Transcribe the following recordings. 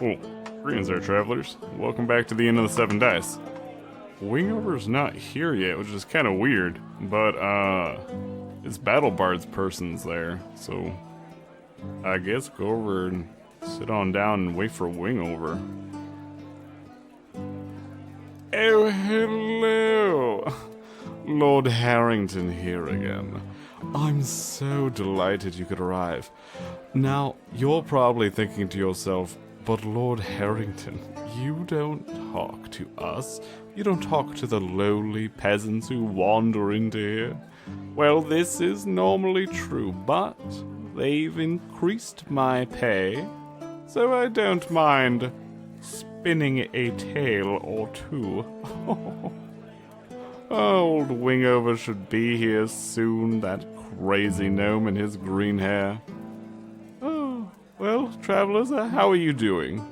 Well, greetings there, travelers. Welcome back to the End of the Seven Dice. Wingover's not here yet, which is kind of weird, but, it's Battle Bard's person's there, so I guess go over and sit on down and wait for Wingover. Oh, hello! Lord Harrington here again. I'm so delighted you could arrive. Now, you're probably thinking to yourself, but Lord Harrington, you don't talk to us. You don't talk to the lowly peasants who wander into here. Well, this is normally true, but they've increased my pay, so I don't mind spinning a tale or two. Old Wingover should be here soon, that crazy gnome and his green hair. Oh, well, travelers, how are you doing?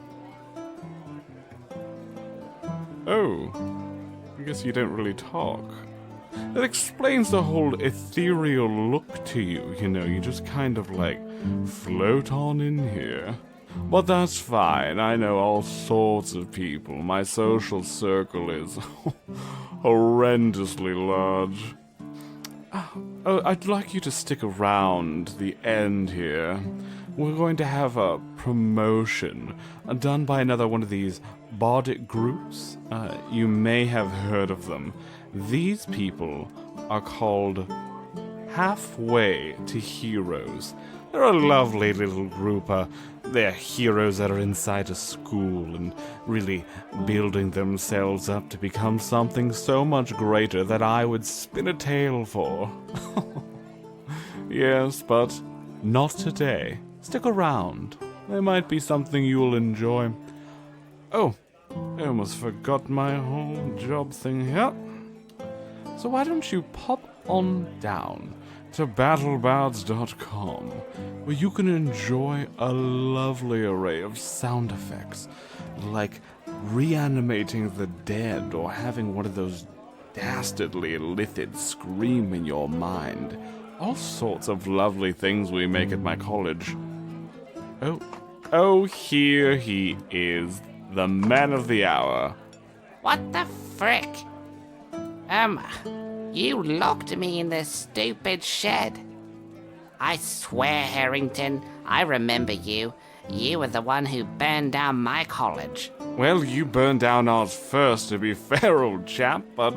Oh, I guess you don't really talk. That explains the whole ethereal look to you, you just kind of like float on in here. But that's fine, I know all sorts of people. My social circle is horrendously large. Oh, I'd like you to stick around the end here. We're going to have a promotion done by another one of these bardic groups. You may have heard of them. These people are called Halfway to Heroes. They're a lovely little group. They're heroes that are inside a school and really building themselves up to become something so much greater that I would spin a tale for. Yes, but not today. Stick around. There might be something you'll enjoy. Oh, I almost forgot my whole job thing here. So why don't you pop on down to battlebards.com, where you can enjoy a lovely array of sound effects, like reanimating the dead or having one of those dastardly lithids scream in your mind. All sorts of lovely things we make at my college. Oh, here he is, the man of the hour. What the frick? You locked me in this stupid shed. I swear, Harrington, I remember you. You were the one who burned down my college. Well, you burned down ours first, to be fair, old chap, but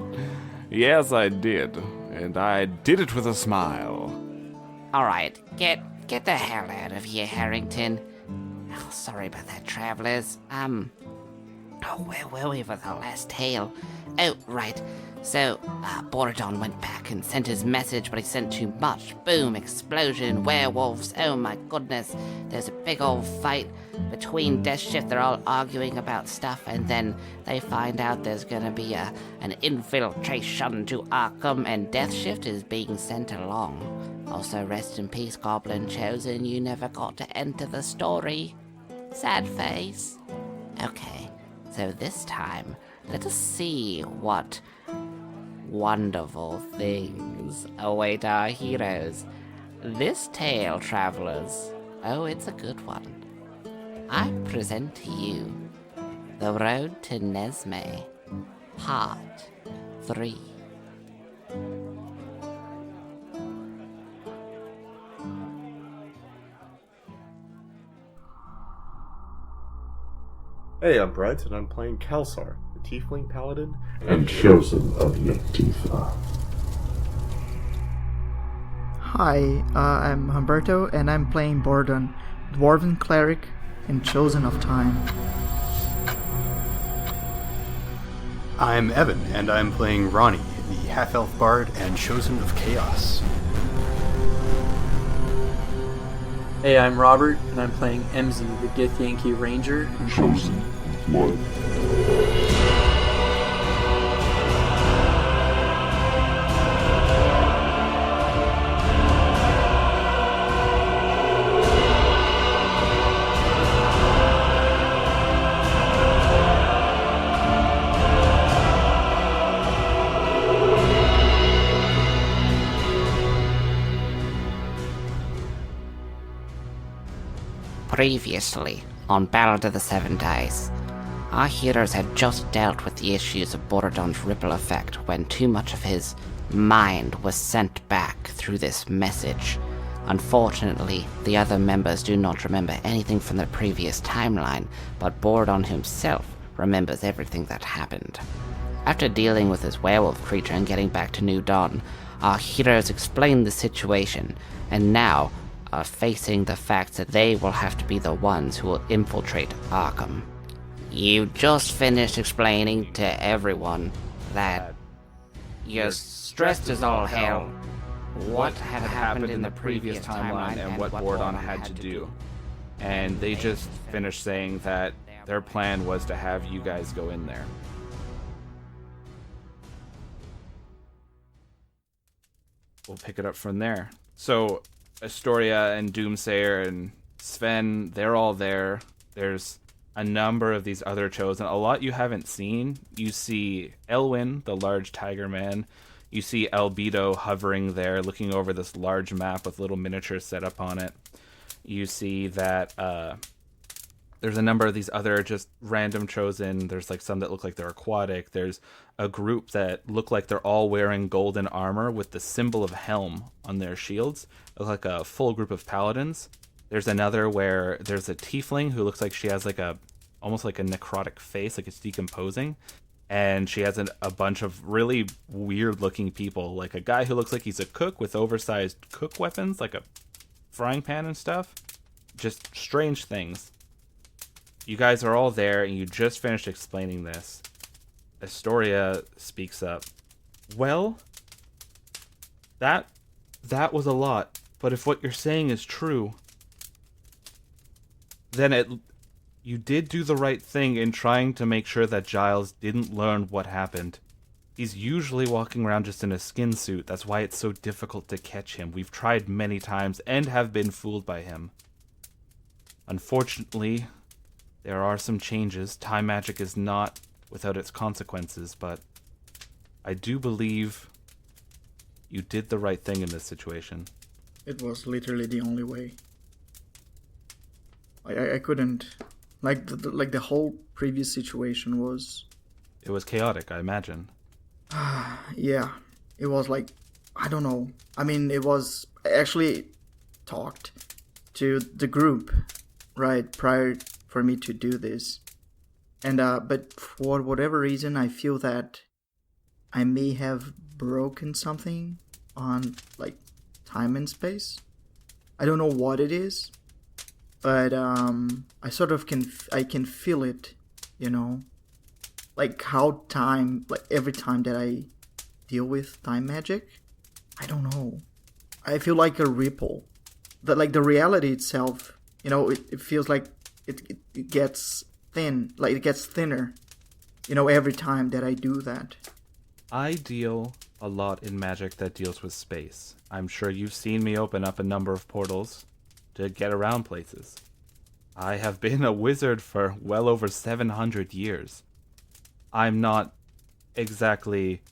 yes, I did. And I did it with a smile. Alright, get the hell out of here, Harrington. Oh, sorry about that, travelers. Where were we for the last tale? Oh, right. So, Bordon went back and sent his message, but he sent too much. Boom, explosion, werewolves, oh my goodness. There's a big old fight between Death Shift. They're all arguing about stuff, and then they find out there's gonna be an infiltration to Arkham, and Death Shift is being sent along. Also, rest in peace, Goblin Chosen. You never got to enter the story. Sad face. Okay, so this time, let us see what wonderful things await our heroes. This tale, travelers, oh, it's a good one. I present to you The Road to Nesme, Part 3. Hey, I'm Brett, and I'm playing Kelsar, the Tiefling Paladin and chosen of Yetifa. Hi, I'm Humberto, and I'm playing Bordon, Dwarven Cleric and Chosen of Time. I'm Evan, and I'm playing Ronnie, the Half-Elf Bard and Chosen of Chaos. Hey, I'm Robert, and I'm playing MZ, the Githyanki Ranger and Chosen of Blood. Previously On Ballad of the Seven Days, our heroes had just dealt with the issues of Borodon's ripple effect when too much of his mind was sent back through this message. Unfortunately, the other members do not remember anything from the previous timeline, but Borodon himself remembers everything that happened. After dealing with this werewolf creature and getting back to New Dawn, our heroes explain the situation, and now are facing the fact that they will have to be the ones who will infiltrate Arkham. You just finished explaining to everyone that you're stressed as all hell. What had happened in the previous timeline and what Borodon had to do. And they just finished saying that their plan was to have you guys go in there. We'll pick it up from there. So, Astoria and Doomsayer and Sven, they're all there. There's a number of these other chosen. A lot you haven't seen. You see Elwyn, the large tiger man. You see Albedo hovering there, looking over this large map with little miniatures set up on it. You see that there's a number of these other just random chosen. There's like some that look like they're aquatic. There's a group that look like they're all wearing golden armor with the symbol of Helm on their shields. They look like a full group of paladins. There's another where there's a tiefling who looks like she has like almost like a necrotic face, like it's decomposing. And she has a bunch of really weird looking people, like a guy who looks like he's a cook with oversized cook weapons, like a frying pan and stuff. Just strange things. You guys are all there, and you just finished explaining this. Astoria speaks up. Well, that was a lot, but if what you're saying is true, then you did do the right thing in trying to make sure that Giles didn't learn what happened. He's usually walking around just in a skin suit. That's why it's so difficult to catch him. We've tried many times and have been fooled by him. Unfortunately, there are some changes. Time magic is not without its consequences, but I do believe you did the right thing in this situation. It was literally the only way. I couldn't... Like the whole previous situation was... It was chaotic, I imagine. Yeah. It was like... I don't know. I mean, it was... I actually talked to the group, right, prior for me to do this. And, but for whatever reason, I feel that I may have broken something on, like, time and space. I don't know what it is. But I sort of can feel it, you know, like how time, like every time that I deal with time magic, I don't know, I feel like a ripple, that like the reality itself, you know, it feels like it gets thin, like it gets thinner, you know, every time that I do that. I deal a lot in magic that deals with space. I'm sure you've seen me open up a number of portals to get around places. I have been a wizard for well over 700 years. I'm not exactly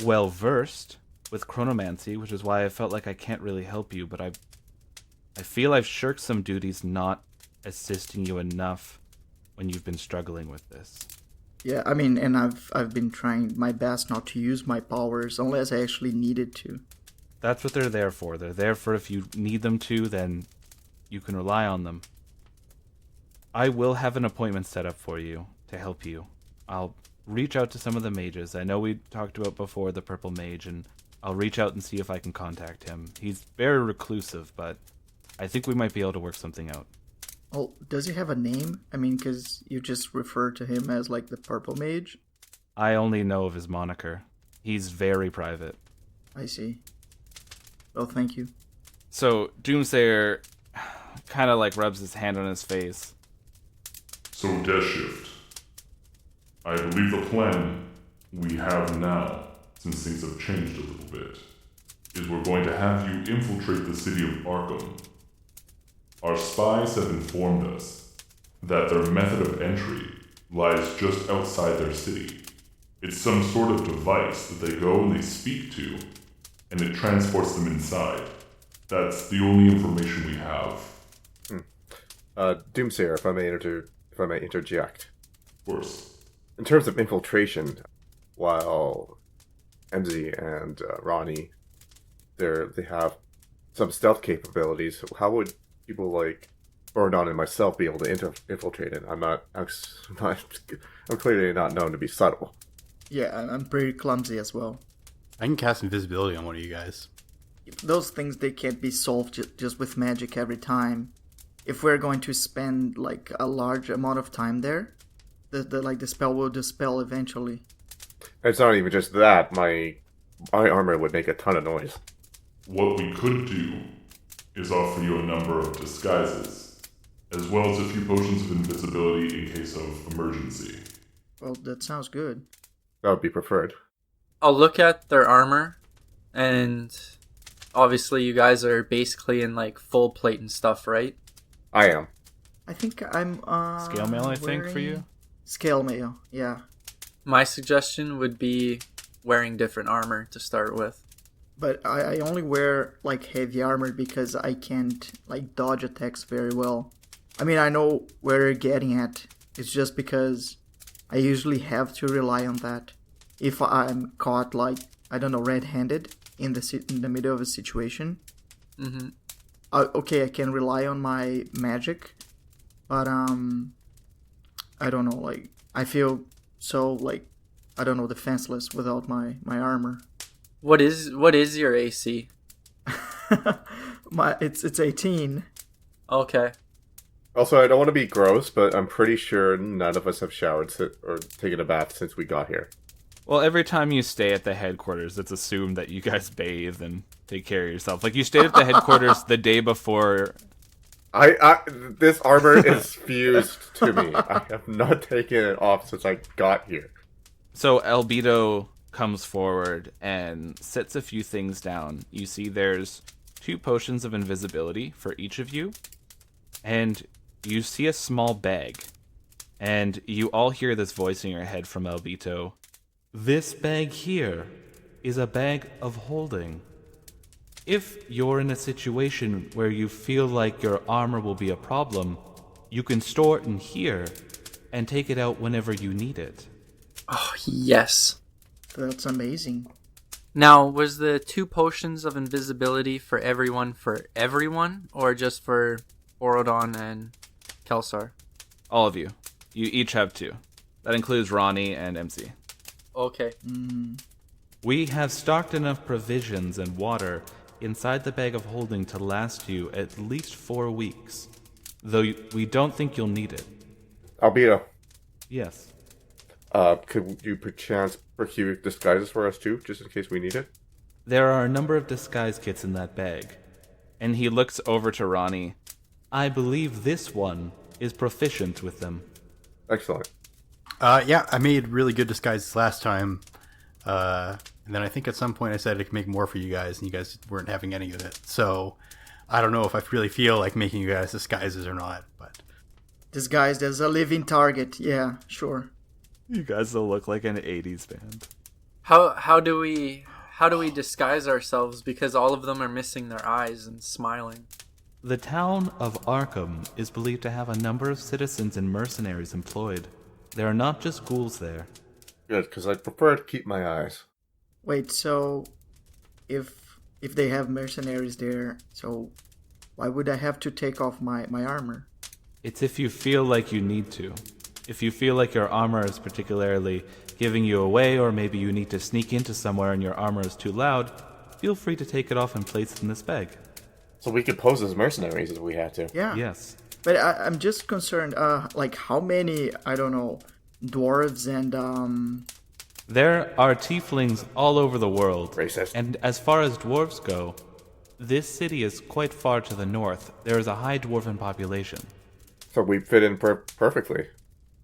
well versed with chronomancy, which is why I felt like I can't really help you, but I feel I've shirked some duties not assisting you enough when you've been struggling with this. Yeah, I mean, and I've been trying my best not to use my powers unless I actually needed to. That's what they're there for. They're there for if you need them to, then you can rely on them. I will have an appointment set up for you to help you. I'll reach out to some of the mages. I know we talked about before the purple mage, and I'll reach out and see if I can contact him. He's very reclusive, but I think we might be able to work something out. Oh, does he have a name? I mean, because you just refer to him as like the purple mage. I only know of his moniker. He's very private. I see. Well, thank you. So Doomsayer kind of like rubs his hand on his face. So, Death Shift. I believe the plan we have now, since things have changed a little bit, is we're going to have you infiltrate the city of Arkham. Our spies have informed us that their method of entry lies just outside their city. It's some sort of device that they go and they speak to, and it transports them inside. That's the only information we have. Doomsayer, if I may interject. Of course. In terms of infiltration, while MZ and Ronnie, they have some stealth capabilities. How would people like Bordon and myself be able to infiltrate it? I'm clearly not known to be subtle. Yeah, I'm pretty clumsy as well. I can cast invisibility on one of you guys. Those things, they can't be solved just with magic every time. If we're going to spend like a large amount of time there, the spell will dispel eventually. It's not even just that. My armor would make a ton of noise. What we could do is offer you a number of disguises, as well as a few potions of invisibility in case of emergency. Well, that sounds good. That would be preferred. I'll look at their armor, and obviously you guys are basically in like full plate and stuff, right? I am. I think I'm Scale mail, I think, for you? Scale mail, yeah. My suggestion would be wearing different armor to start with. But I only wear like heavy armor because I can't like dodge attacks very well. I mean, I know where you're getting at. It's just because I usually have to rely on that. If I'm caught like, I don't know, red-handed in the middle of a situation. Mm-hmm. Okay, I can rely on my magic, but I don't know, like I feel so like, I don't know, defenseless without my armor. What is your AC? It's 18. Okay. Also, I don't want to be gross, but I'm pretty sure none of us have showered or taken a bath since we got here. Well, every time you stay at the headquarters, it's assumed that you guys bathe and take care of yourself. Like, you stayed at the headquarters the day before. This armor is fused to me. I have not taken it off since I got here. So Albedo comes forward and sets a few things down. You see there's 2 potions of invisibility for each of you, and you see a small bag. And you all hear this voice in your head from Albedo. This bag here is a bag of holding. If you're in a situation where you feel like your armor will be a problem, you can store it in here and take it out whenever you need it. Oh, yes. That's amazing. Now, was the 2 potions of invisibility for everyone, or just for Borodon and Kelsar? All of you. You each have 2. That includes Ronnie and MC. Okay. We have stocked enough provisions and water inside the bag of holding to last you at least 4 weeks. Though we don't think you'll need it. Albedo, Yes. could you perchance procure disguises for us too, just in case we need it? There are a number of disguise kits in that bag. And he looks over to Ronnie. I believe this one is proficient with them. Excellent. Yeah, I made really good disguises last time. And then I think at some point I said I could make more for you guys, and you guys weren't having any of it. So I don't know if I really feel like making you guys disguises or not. But Disguised as a living target. Yeah, sure. You guys will look like an 80s band. How do we disguise ourselves, because all of them are missing their eyes and smiling? The town of Arkham is believed to have a number of citizens and mercenaries employed. There are not just ghouls there. Good, because I prefer to keep my eyes. Wait, so if they have mercenaries there, so why would I have to take off my armor? It's if you feel like you need to. If you feel like your armor is particularly giving you away, or maybe you need to sneak into somewhere and your armor is too loud, feel free to take it off and place it in this bag. So we could pose as mercenaries if we had to. Yeah. Yes. But I'm just concerned, like how many, I don't know, dwarves and There are tieflings all over the world. Racist. And as far as dwarves go, this city is quite far to the north. There is a high dwarven population. So we fit in perfectly.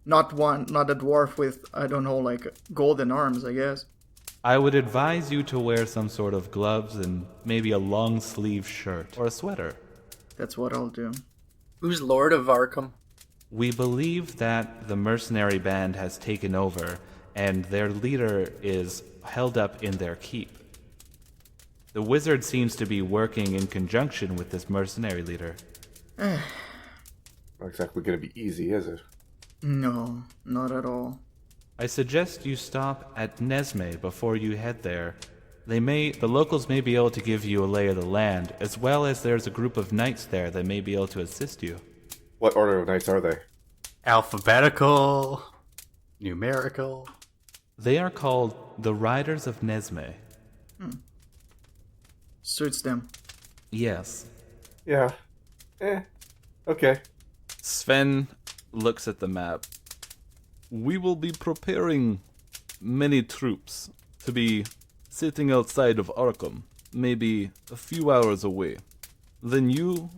not a dwarf with, I don't know, like golden arms, I guess. I would advise you to wear some sort of gloves and maybe a long sleeve shirt or a sweater. That's what I'll do. Who's Lord of Arkham? We believe that the mercenary band has taken over and their leader is held up in their keep. The wizard seems to be working in conjunction with this mercenary leader. Not exactly going to be easy, is it? No, not at all. I suggest you stop at Nesme before you head there. The locals may be able to give you a lay of the land, as well as there's a group of knights there that may be able to assist you. What order of knights are they? Alphabetical, numerical. They are called the Riders of Nesme. Suits them. Yes. Yeah. Okay. Sven looks at the map. We will be preparing many troops to be sitting outside of Arkham, maybe a few hours away. Then you'll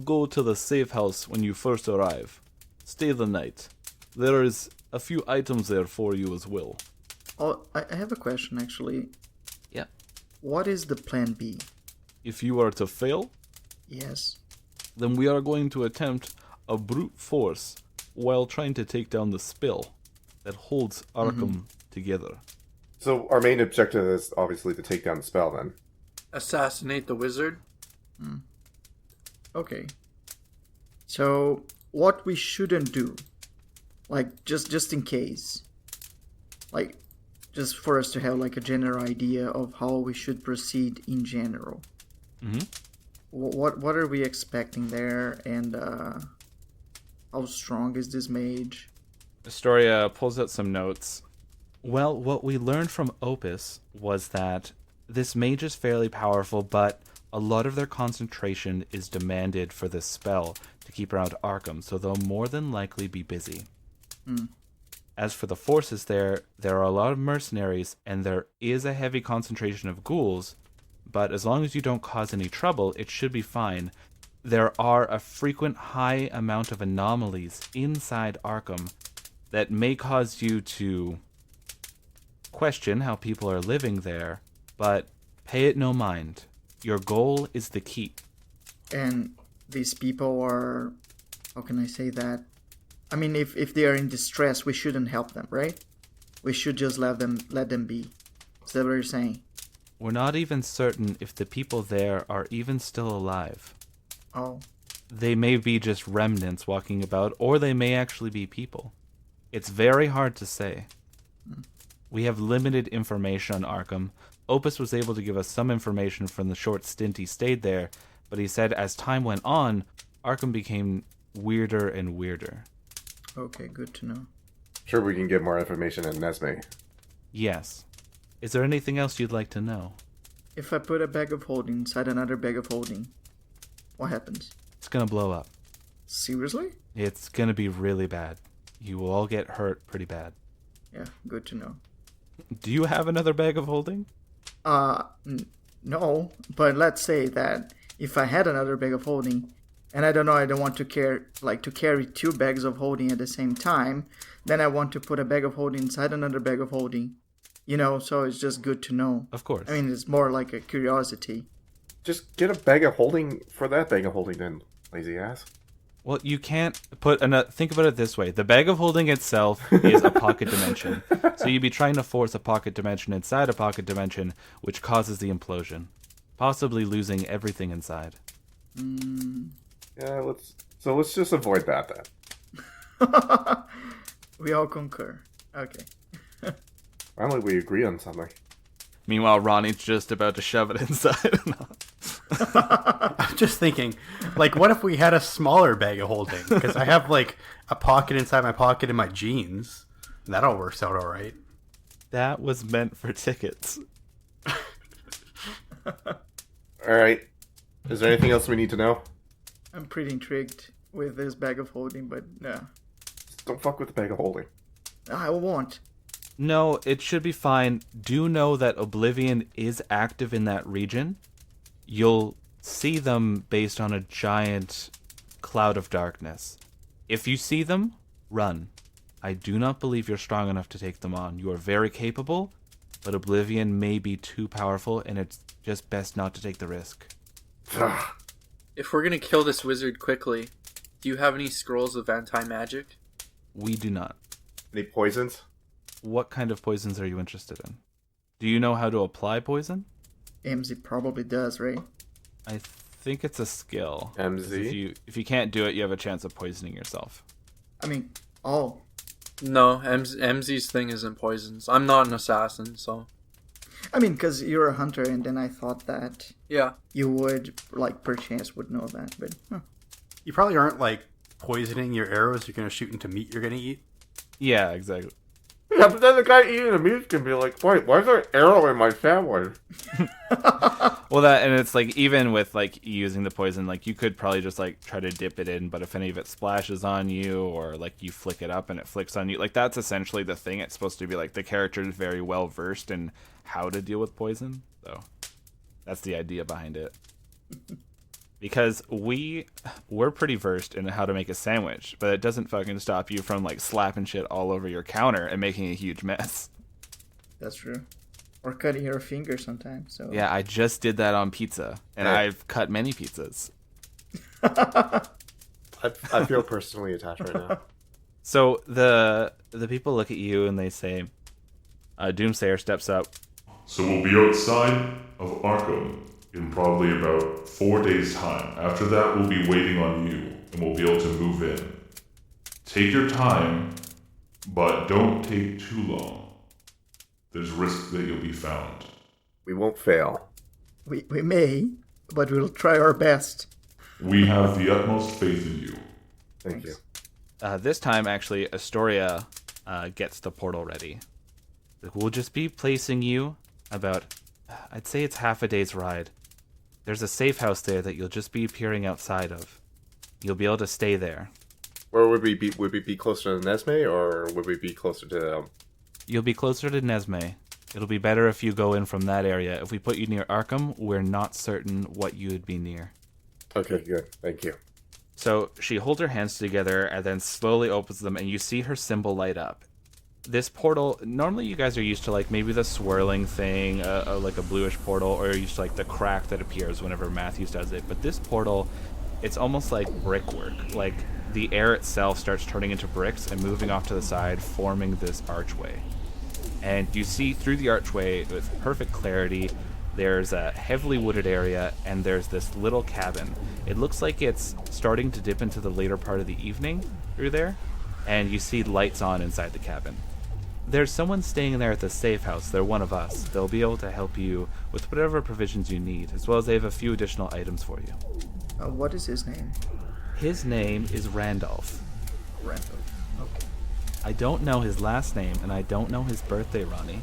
go to the safe house when you first arrive. Stay the night. There is a few items there for you as well. Oh, I have a question actually. Yeah. What is the plan B? If you are to fail, Yes. then we are going to attempt a brute force while trying to take down the spill that holds Arkham together. So our main objective is obviously to take down the spell then. Assassinate the wizard? Okay. So what we shouldn't do, like just in case, like just for us to have like a general idea of how we should proceed in general. Mm-hmm. What are we expecting there, and how strong is this mage? Astoria pulls out some notes. Well, what we learned from Opus was that this mage is fairly powerful, but a lot of their concentration is demanded for this spell to keep around Arkham, so they'll more than likely be busy. As for the forces there are a lot of mercenaries, and there is a heavy concentration of ghouls, but as long as you don't cause any trouble, it should be fine. There are a frequent high amount of anomalies inside Arkham that may cause you to question how people are living there, but pay it no mind. Your goal is the keep. And these people are, how can I say that? I mean, if they are in distress, we shouldn't help them, right? We should just let them be. Is that what you're saying? We're not even certain if the people there are even still alive. Oh, They may be just remnants walking about, or they may actually be people. It's very hard to say. We have limited information on Arkham. Opus was able to give us some information from the short stint he stayed there, but he said as time went on, Arkham became weirder and weirder. okay, good to know. Sure, we can get more information in Nesme. Yes. Is there anything else you'd like to know? If I put a bag of holding inside another bag of holding, what happens? It's gonna blow up. Seriously? It's gonna be really bad. You will all get hurt pretty bad. Yeah, good to know. Do you have another bag of holding? No, but let's say that if I had another bag of holding, and I don't know, I don't want to carry two bags of holding at the same time, then I want to put a bag of holding inside another bag of holding. You know, so it's just good to know. Of course. I mean, it's more like a curiosity. Just get a bag of holding for that bag of holding then, lazy ass. Well, you can't put another. Think about it this way: the bag of holding itself is a pocket dimension, so you'd be trying to force a pocket dimension inside a pocket dimension, which causes the implosion, possibly losing everything inside. Yeah, let's just avoid that then. We all concur. Okay. Finally, we agree on something. Meanwhile, Ronnie's just about to shove it inside. I'm just thinking, like, what if we had a smaller bag of holding? Because I have, like, a pocket inside my pocket in my jeans. That all works out all right. That was meant for tickets. Alright. Is there anything else we need to know? I'm pretty intrigued with this bag of holding, but no. Just don't fuck with the bag of holding. I won't. No, it should be fine. Do know that Oblivion is active in that region. You'll see them based on a giant cloud of darkness. If you see them, run. I do not believe you're strong enough to take them on. You are very capable, but Oblivion may be too powerful, and it's just best not to take the risk. If we're gonna kill this wizard quickly, do you have any scrolls of anti-magic? We do not. Any poisons? What kind of poisons are you interested in? Do you know how to apply poison? AMZ probably does, right? I think it's a skill. 'Cause MZ? If you can't do it, you have a chance of poisoning yourself. I mean, oh, No, MZ's thing isn't poisons. I'm not an assassin, so I mean, because you're a hunter, and then I thought that yeah. you would, like, perchance would know that, but You probably aren't like poisoning your arrows you're gonna shoot into meat you're gonna eat. Yeah, exactly. Yeah, but then the guy eating the meat can be like, wait, why is there an arrow in my sandwich? Well, that, and it's like, even with like using the poison, like you could probably just like try to dip it in, but if any of it splashes on you, or like you flick it up and it flicks on you, like that's essentially the thing. It's supposed to be like the character is very well versed in how to deal with poison, so that's the idea behind it. Because we're pretty versed in how to make a sandwich, but it doesn't fucking stop you from like slapping shit all over your counter and making a huge mess. that's true. Or cutting your finger sometimes, so... Yeah, I just did that on pizza, and Hey. I've cut many pizzas. I feel personally attached right now. So the people look at you and they say, Doomsayer steps up. So we'll be outside of Arkham in probably about 4 days' time. After that, we'll be waiting on you, and we'll be able to move in. Take your time, but don't take too long. There's risk that you'll be found. We won't fail. We may, but we'll try our best. We have the utmost faith in you. Thank you. This time, actually, Astoria gets the portal ready. We'll just be placing you about, I'd say it's half a day's ride. There's a safe house there that you'll just be appearing outside of. You'll be able to stay there. Where would we be? Would we be closer to Nesme, or would we be closer to... You'll be closer to Nesme. It'll be better if you go in from that area. If we put you near Arkham, we're not certain what you would be near. Okay, good. Thank you. So she holds her hands together and then slowly opens them, and you see her symbol light up. This portal, normally you guys are used to like maybe the swirling thing, like a bluish portal, or you're used to like the crack that appears whenever Matthews does it. But this portal, it's almost like brickwork. Like the air itself starts turning into bricks and moving off to the side, forming this archway. And you see through the archway with perfect clarity, there's a heavily wooded area, and there's this little cabin. It looks like it's starting to dip into the later part of the evening through there, and you see lights on inside the cabin. There's someone staying there at the safe house. They're one of us. They'll be able to help you with whatever provisions you need, as well as they have a few additional items for you. What is his name? His name is Randolph. Randall. Okay. I don't know his last name, and I don't know his birthday, Ronnie.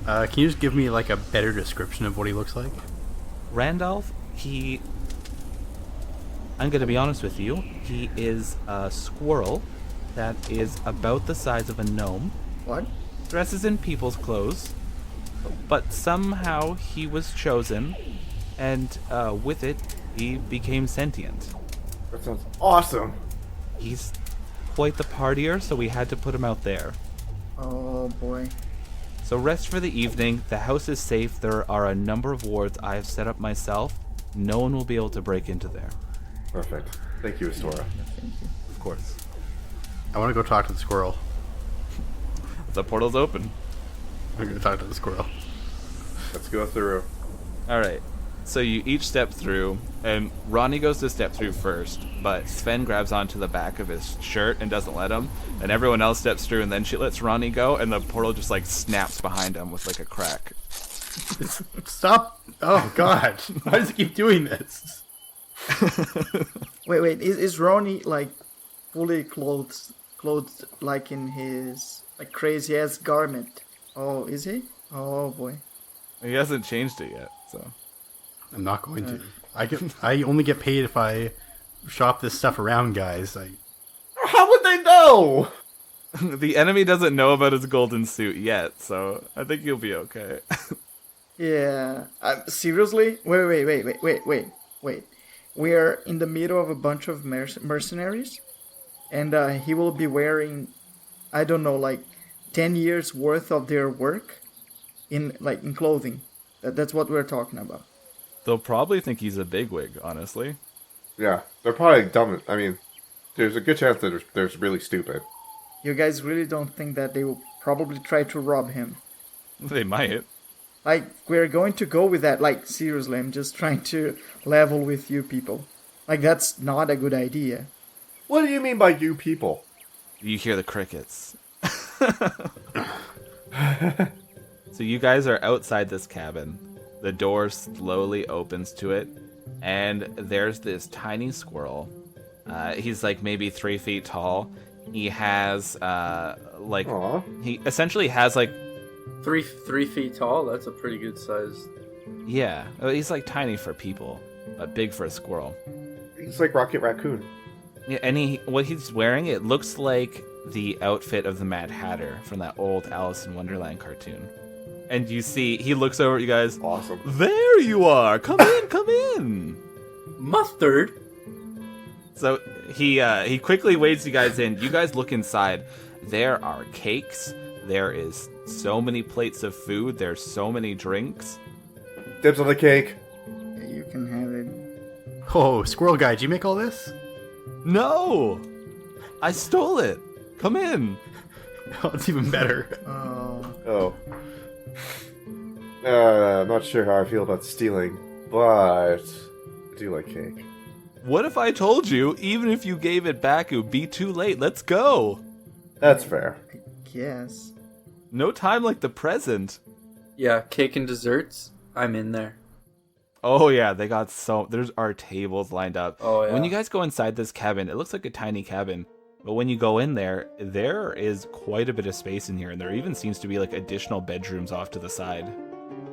Can you just give me like a better description of what he looks like? Randolph, I'm going to be honest with you, he is a squirrel that is about the size of a gnome, What? dresses in people's clothes, but somehow he was chosen, and with it, he became sentient. That sounds awesome. He's quite the partier, so we had to put him out there. Oh boy. So rest for the evening. The house is safe. There are a number of wards I have set up myself. No one will be able to break into there. Perfect. Thank you, Astora. Of course. I want to go talk to the squirrel. The portal's open. I'm going to talk to the squirrel. Let's go through. Alright. So you each step through, and Ronnie goes to step through first, but Sven grabs onto the back of his shirt and doesn't let him, and everyone else steps through, and then she lets Ronnie go, and the portal just like snaps behind him with like a crack. Stop! Oh God! Why does it keep doing this? Wait. Is Ronnie like fully clothed like in his like crazy ass garment? Oh, is he? Oh boy. He hasn't changed it yet, so. I'm not going to. I only get paid if I shop this stuff around, guys. How would they know? The enemy doesn't know about his golden suit yet, so I think you'll be okay. Yeah. Seriously? Wait. We are in the middle of a bunch of mercenaries, and he will be wearing, I don't know, like 10 years worth of their work in clothing. That's what we're talking about. They'll probably think he's a bigwig, honestly. Yeah, they're probably dumb. I mean, there's a good chance that they're really stupid. You guys really don't think that they will probably try to rob him? They might. Like, we're going to go with that. Like, seriously, I'm just trying to level with you people. Like, that's not a good idea. What do you mean by you people? You hear the crickets. So you guys are outside this cabin. The door slowly opens to it, and there's this tiny squirrel. He's like maybe 3 feet tall. He has like Aw. he essentially has like 3 feet tall. That's a pretty good size. yeah. He's like tiny for people, but big for a squirrel. He's like Rocket Raccoon. Yeah, and what he's wearing, it looks like the outfit of the Mad Hatter from that old Alice in Wonderland cartoon. And you see, he looks over at you guys. Awesome. There you are! Come in, come in! Mustard. So he quickly wades you guys in. You guys look inside. There are cakes. There is so many plates of food. There's so many drinks. Dibs on the cake. You can have it. Oh, Squirrel Guy, did you make all this? No! I stole it! Come in! Oh, it's even better. Oh. I'm not sure how I feel about stealing, but I do like cake. What if I told you, even if you gave it back, it would be too late? Let's go! That's fair. Yes. No time like the present. Yeah, cake and desserts. I'm in there. Oh yeah, they got there's our tables lined up. Oh, yeah. When you guys go inside this cabin, it looks like a tiny cabin. But when you go in there is quite a bit of space in here, and there even seems to be like additional bedrooms off to the side.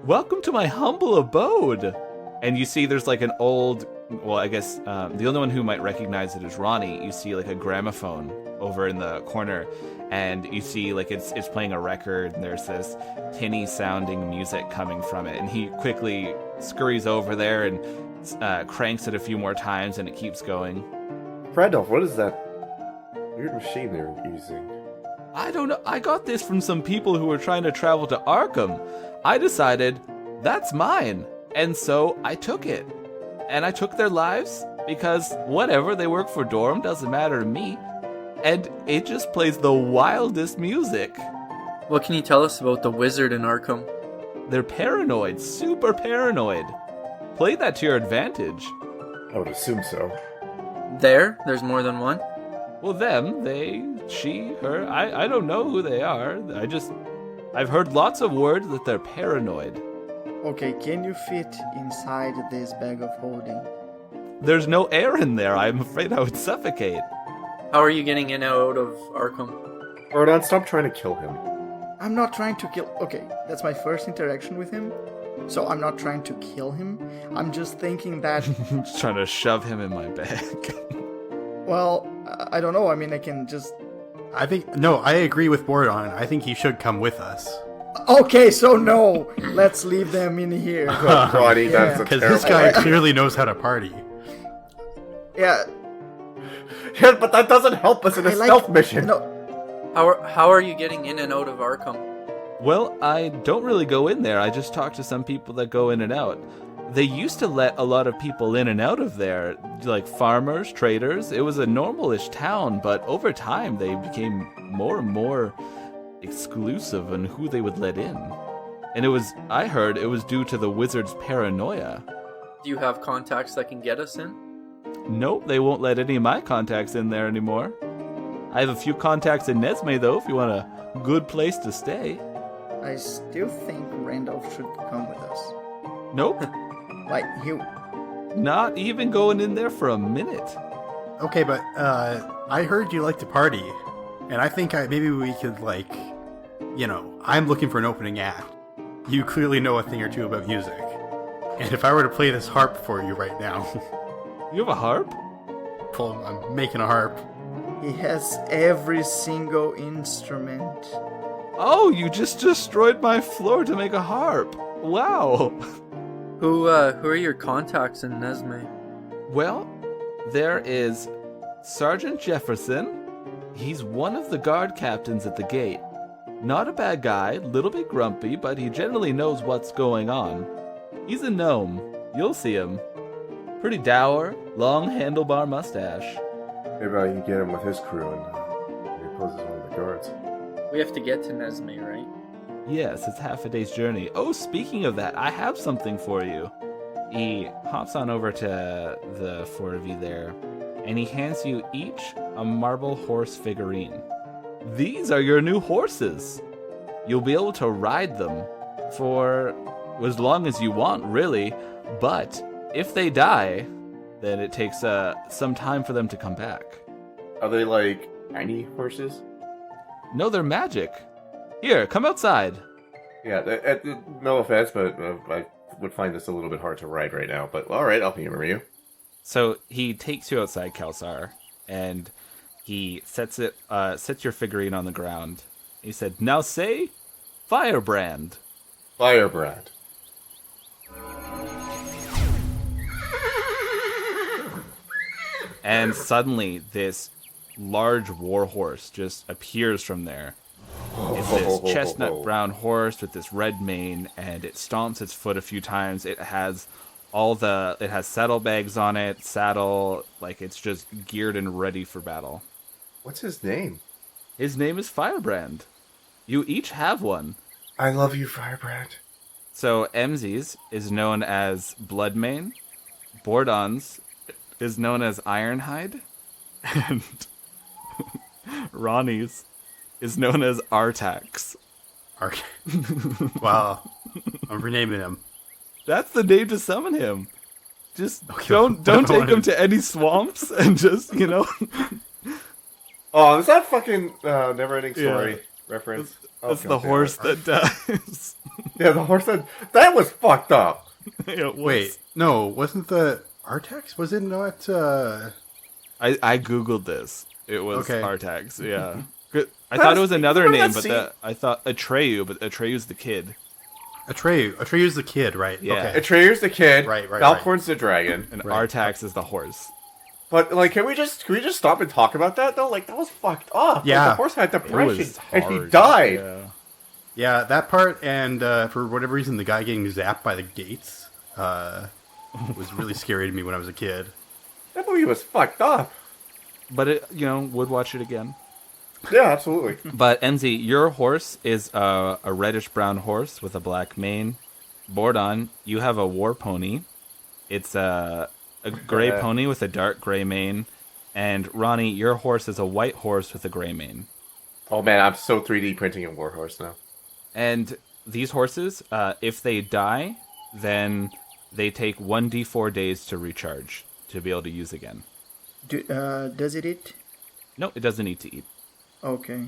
Welcome to my humble abode! And you see there's like an old, well, I guess the only one who might recognize it is Ronnie. You see like a gramophone over in the corner, and you see like it's playing a record, and there's this tinny sounding music coming from it. And he quickly scurries over there and cranks it a few more times, and it keeps going. Randolph, what is that weird machine they're using? I don't know. I got this from some people who were trying to travel to Arkham. I decided that's mine, and so I took it. And I took their lives because whatever, they work for Dorm, doesn't matter to me. And it just plays the wildest music. What can you tell us about the wizard in Arkham? They're paranoid, super paranoid. Play that to your advantage. I would assume so. There's more than one? Well, them, they, she, her, I don't know who they are. I've heard lots of words that they're paranoid. Okay, can you fit inside this bag of holding? There's no air in there. I'm afraid I would suffocate. How are you getting in and out of Arkham? Rodon, stop trying to kill him. I'm not trying to kill... Okay, that's my first interaction with him. So I'm not trying to kill him. I'm just thinking that... I'm just trying to shove him in my bag. Well, I don't know. I mean, I can just... I agree with Bordon. I think he should come with us. Okay, so no. Let's leave them in here. Ronnie, that's a Because terrible this guy idea. clearly knows how to party. Yeah. Yeah, but that doesn't help us in a stealth mission. No. How are you getting in and out of Arkham? Well, I don't really go in there. I just talk to some people that go in and out. They used to let a lot of people in and out of there, like farmers, traders. It was a normal-ish town, but over time they became more and more exclusive on who they would let in. And I heard it was due to the wizard's paranoia. Do you have contacts that can get us in? Nope, they won't let any of my contacts in there anymore. I have a few contacts in Nesme, though, if you want a good place to stay. I still think Randolph should come with us. Nope, Like, he... not even going in there for a minute. Okay, but I heard you like to party, and I think maybe we could, like, I'm looking for an opening act. You clearly know a thing or two about music. And if I were to play this harp for you right now... You have a harp? Well, I'm making a harp. He has every single instrument. Oh, you just destroyed my floor to make a harp. Wow. Who are your contacts in Nesme? Well, there is Sergeant Jefferson. He's one of the guard captains at the gate. Not a bad guy, little bit grumpy, but he generally knows what's going on. He's a gnome. You'll see him. Pretty dour, long handlebar mustache. Maybe I can get him with his crew and he poses one of the guards. We have to get to Nesme, right? Yes, it's half a day's journey. Oh, speaking of that, I have something for you. He hops on over to the four of you there, and he hands you each a marble horse figurine. These are your new horses. You'll be able to ride them for as long as you want, really, but if they die, then it takes some time for them to come back. Are they like tiny horses? No, they're magic. Here, come outside. Yeah, no offense, but I would find this a little bit hard to ride right now. But all right, I'll humor you. So he takes you outside, Kelsar, and he sets your figurine on the ground. He said, "Now say, Firebrand." Firebrand. And suddenly, this large war horse just appears from there. It's this chestnut brown horse with this red mane, and it stomps its foot a few times. It has saddlebags on it, saddle, like it's just geared and ready for battle. What's his name? His name is Firebrand. You each have one. I love you, Firebrand. So Emzi's is known as Bloodmane, Bordon's is known as Ironhide, and Ronnie's is known as Artax. Wow. I'm renaming him. That's the name to summon him. Just don't take him to any swamps and just, Oh, is that fucking Neverending Story reference? That's Okay, the okay, horse alright. that dies. Yeah, the horse that was fucked up. It was. Wait, no, wasn't the Artax? Was it not? I googled this. It was Okay. Artax. Yeah. I thought it was another remember name, that but I thought Atreyu, but Atreyu's the kid. Atreyu's the kid, right? Yeah. Okay. Atreyu's the kid. Right. Valkorn's the dragon. And Right. Artax is the horse. But like, can we just stop and talk about that though? Like, that was fucked up. Yeah. Like, the horse had It depression was and hard. he died. Yeah. Yeah, that part, and for whatever reason, the guy getting zapped by the gates was really scary to me when I was a kid. That movie was fucked up. But it, would watch it again. Yeah, absolutely. But Enzi, your horse is a reddish brown horse with a black mane. Bordon, you have a war pony. It's a gray pony with a dark gray mane. And Ronnie, your horse is a white horse with a gray mane. Oh man, I'm so 3D printing a warhorse now. And these horses, if they die, then they take 1d4 days to recharge to be able to use again. Does it eat? No, it doesn't need to eat. Okay.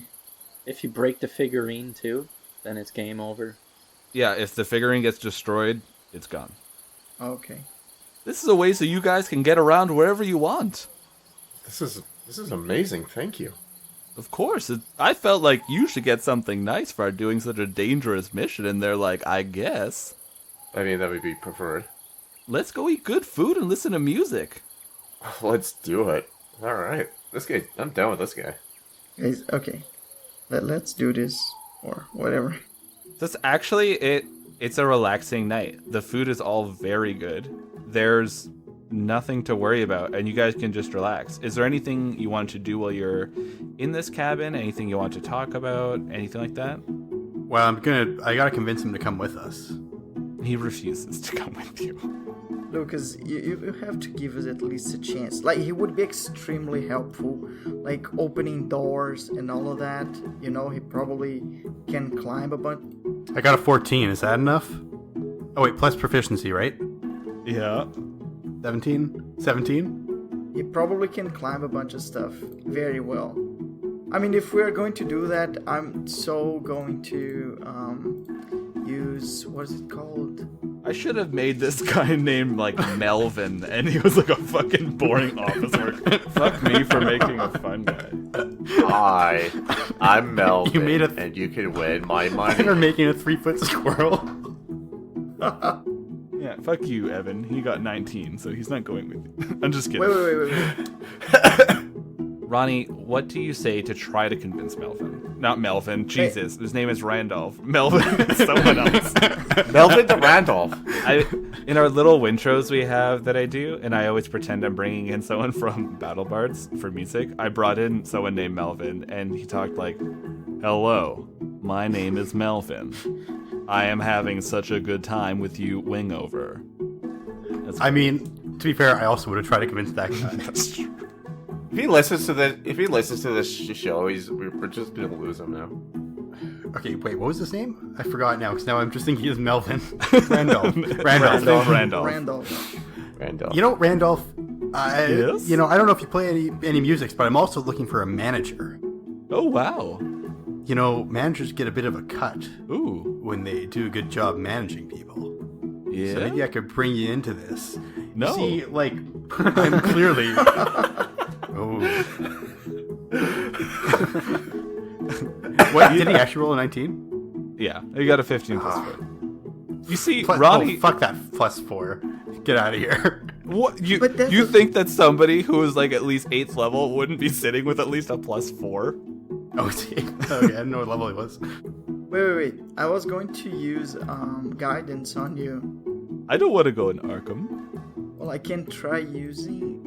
If you break the figurine too, then it's game over. Yeah, if the figurine gets destroyed, it's gone. Okay. This is a way so you guys can get around wherever you want. This is amazing. Thank you. Of course. I felt like you should get something nice for doing such a dangerous mission, and they're like, I guess. I mean, that would be preferred. Let's go eat good food and listen to music. Let's do it. All right. This guy, I'm down with this guy. Guys, okay. Let's do this or whatever. That's actually it's a relaxing night. The food is all very good. There's nothing to worry about, and you guys can just relax. Is there anything you want to do while you're in this cabin? Anything you want to talk about? Anything like that? Well, I gotta convince him to come with us. He refuses to come with you. Lucas, you have to give us at least a chance. Like, he would be extremely helpful, like opening doors and all of that. He probably can climb a bunch. I got a 14. Is that enough? Oh wait, plus proficiency, right? Yeah. 17? He probably can climb a bunch of stuff very well. I mean, if we're going to do that, I'm so going to use, what is it called? I should have made this guy named like Melvin, and he was like a fucking boring office worker. Fuck me for making a fun guy. Hi, I'm Melvin, You made a- and you can win my You're money. making a 3-foot squirrel. Yeah, fuck you, Evan. He got 19, so he's not going with you. I'm just kidding. Wait. Ronnie, what do you say to try to convince Melvin? Not Melvin, Jesus. His name is Randolph. Melvin is someone else. Melvin the Randolph. In our little intros we have that I do, and I always pretend I'm bringing in someone from Battle Bards for music, I brought in someone named Melvin, and he talked like, hello, My name is Melvin. I am having such a good time with you, Wingover. I mean, to be fair, I also would have tried to convince that guy. That's true. If he listens to this show, we're just gonna lose him now. Okay, wait, what was his name? I forgot now, because now I'm just thinking he's Melvin. Randolph. Randolph. You know, Randolph, Yes? you know, I don't know if you play any music, but I'm also looking for a manager. Oh, wow. You know, managers get a bit of a cut Ooh. when they do a good job managing people. Yeah? So maybe I could bring you into this. No. You see, like, I'm clearly... Oh. What, did he actually roll a 19? Yeah, you got a 15 plus 4. You see, Plus, Ronnie... oh, fuck that, plus 4. Get out of here. What you But that's you a- think that somebody who is like at least 8th level wouldn't be sitting with at least a plus 4? Oh, see. Oh, yeah, I didn't know what level he was. Wait. I was going to use guidance on you. I don't want to go in Arkham. Well, I can try using.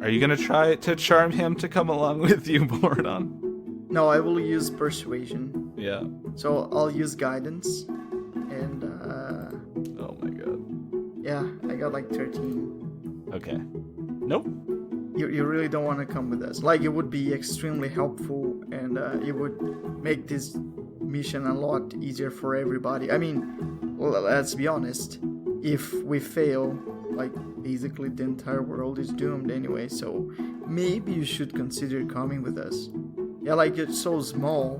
Are you gonna try to charm him to come along with you, Bordon? No, I will use persuasion. Yeah. So I'll use guidance, and Oh my god. yeah, I got like 13. Okay. Nope. You really don't want to come with us. Like, it would be extremely helpful, and it would make this mission a lot easier for everybody. I mean, let's be honest. If we fail, like, basically the entire world is doomed anyway, so maybe you should consider coming with us. Yeah, like, it's so small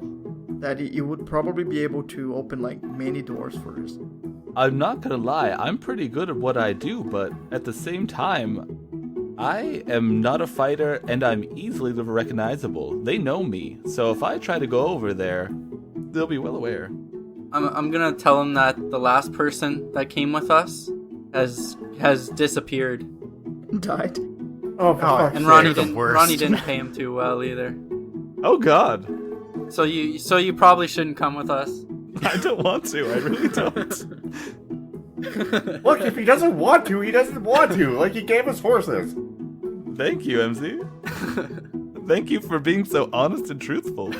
that you would probably be able to open, like, many doors for us. I'm not gonna lie, I'm pretty good at what I do, but at the same time, I am not a fighter and I'm easily recognizable. They know me, so if I try to go over there, they'll be well aware. I'm gonna tell him that the last person that came with us has disappeared, Died? Oh, for fuck's and sake. Ronnie the didn't worst. Ronnie didn't pay him too well either. Oh god. So you probably shouldn't come with us. I don't want to, I really don't. Look, if he doesn't want to, he doesn't want to. Like, he gave us horses. Thank you, MZ. Thank you for being so honest and truthful.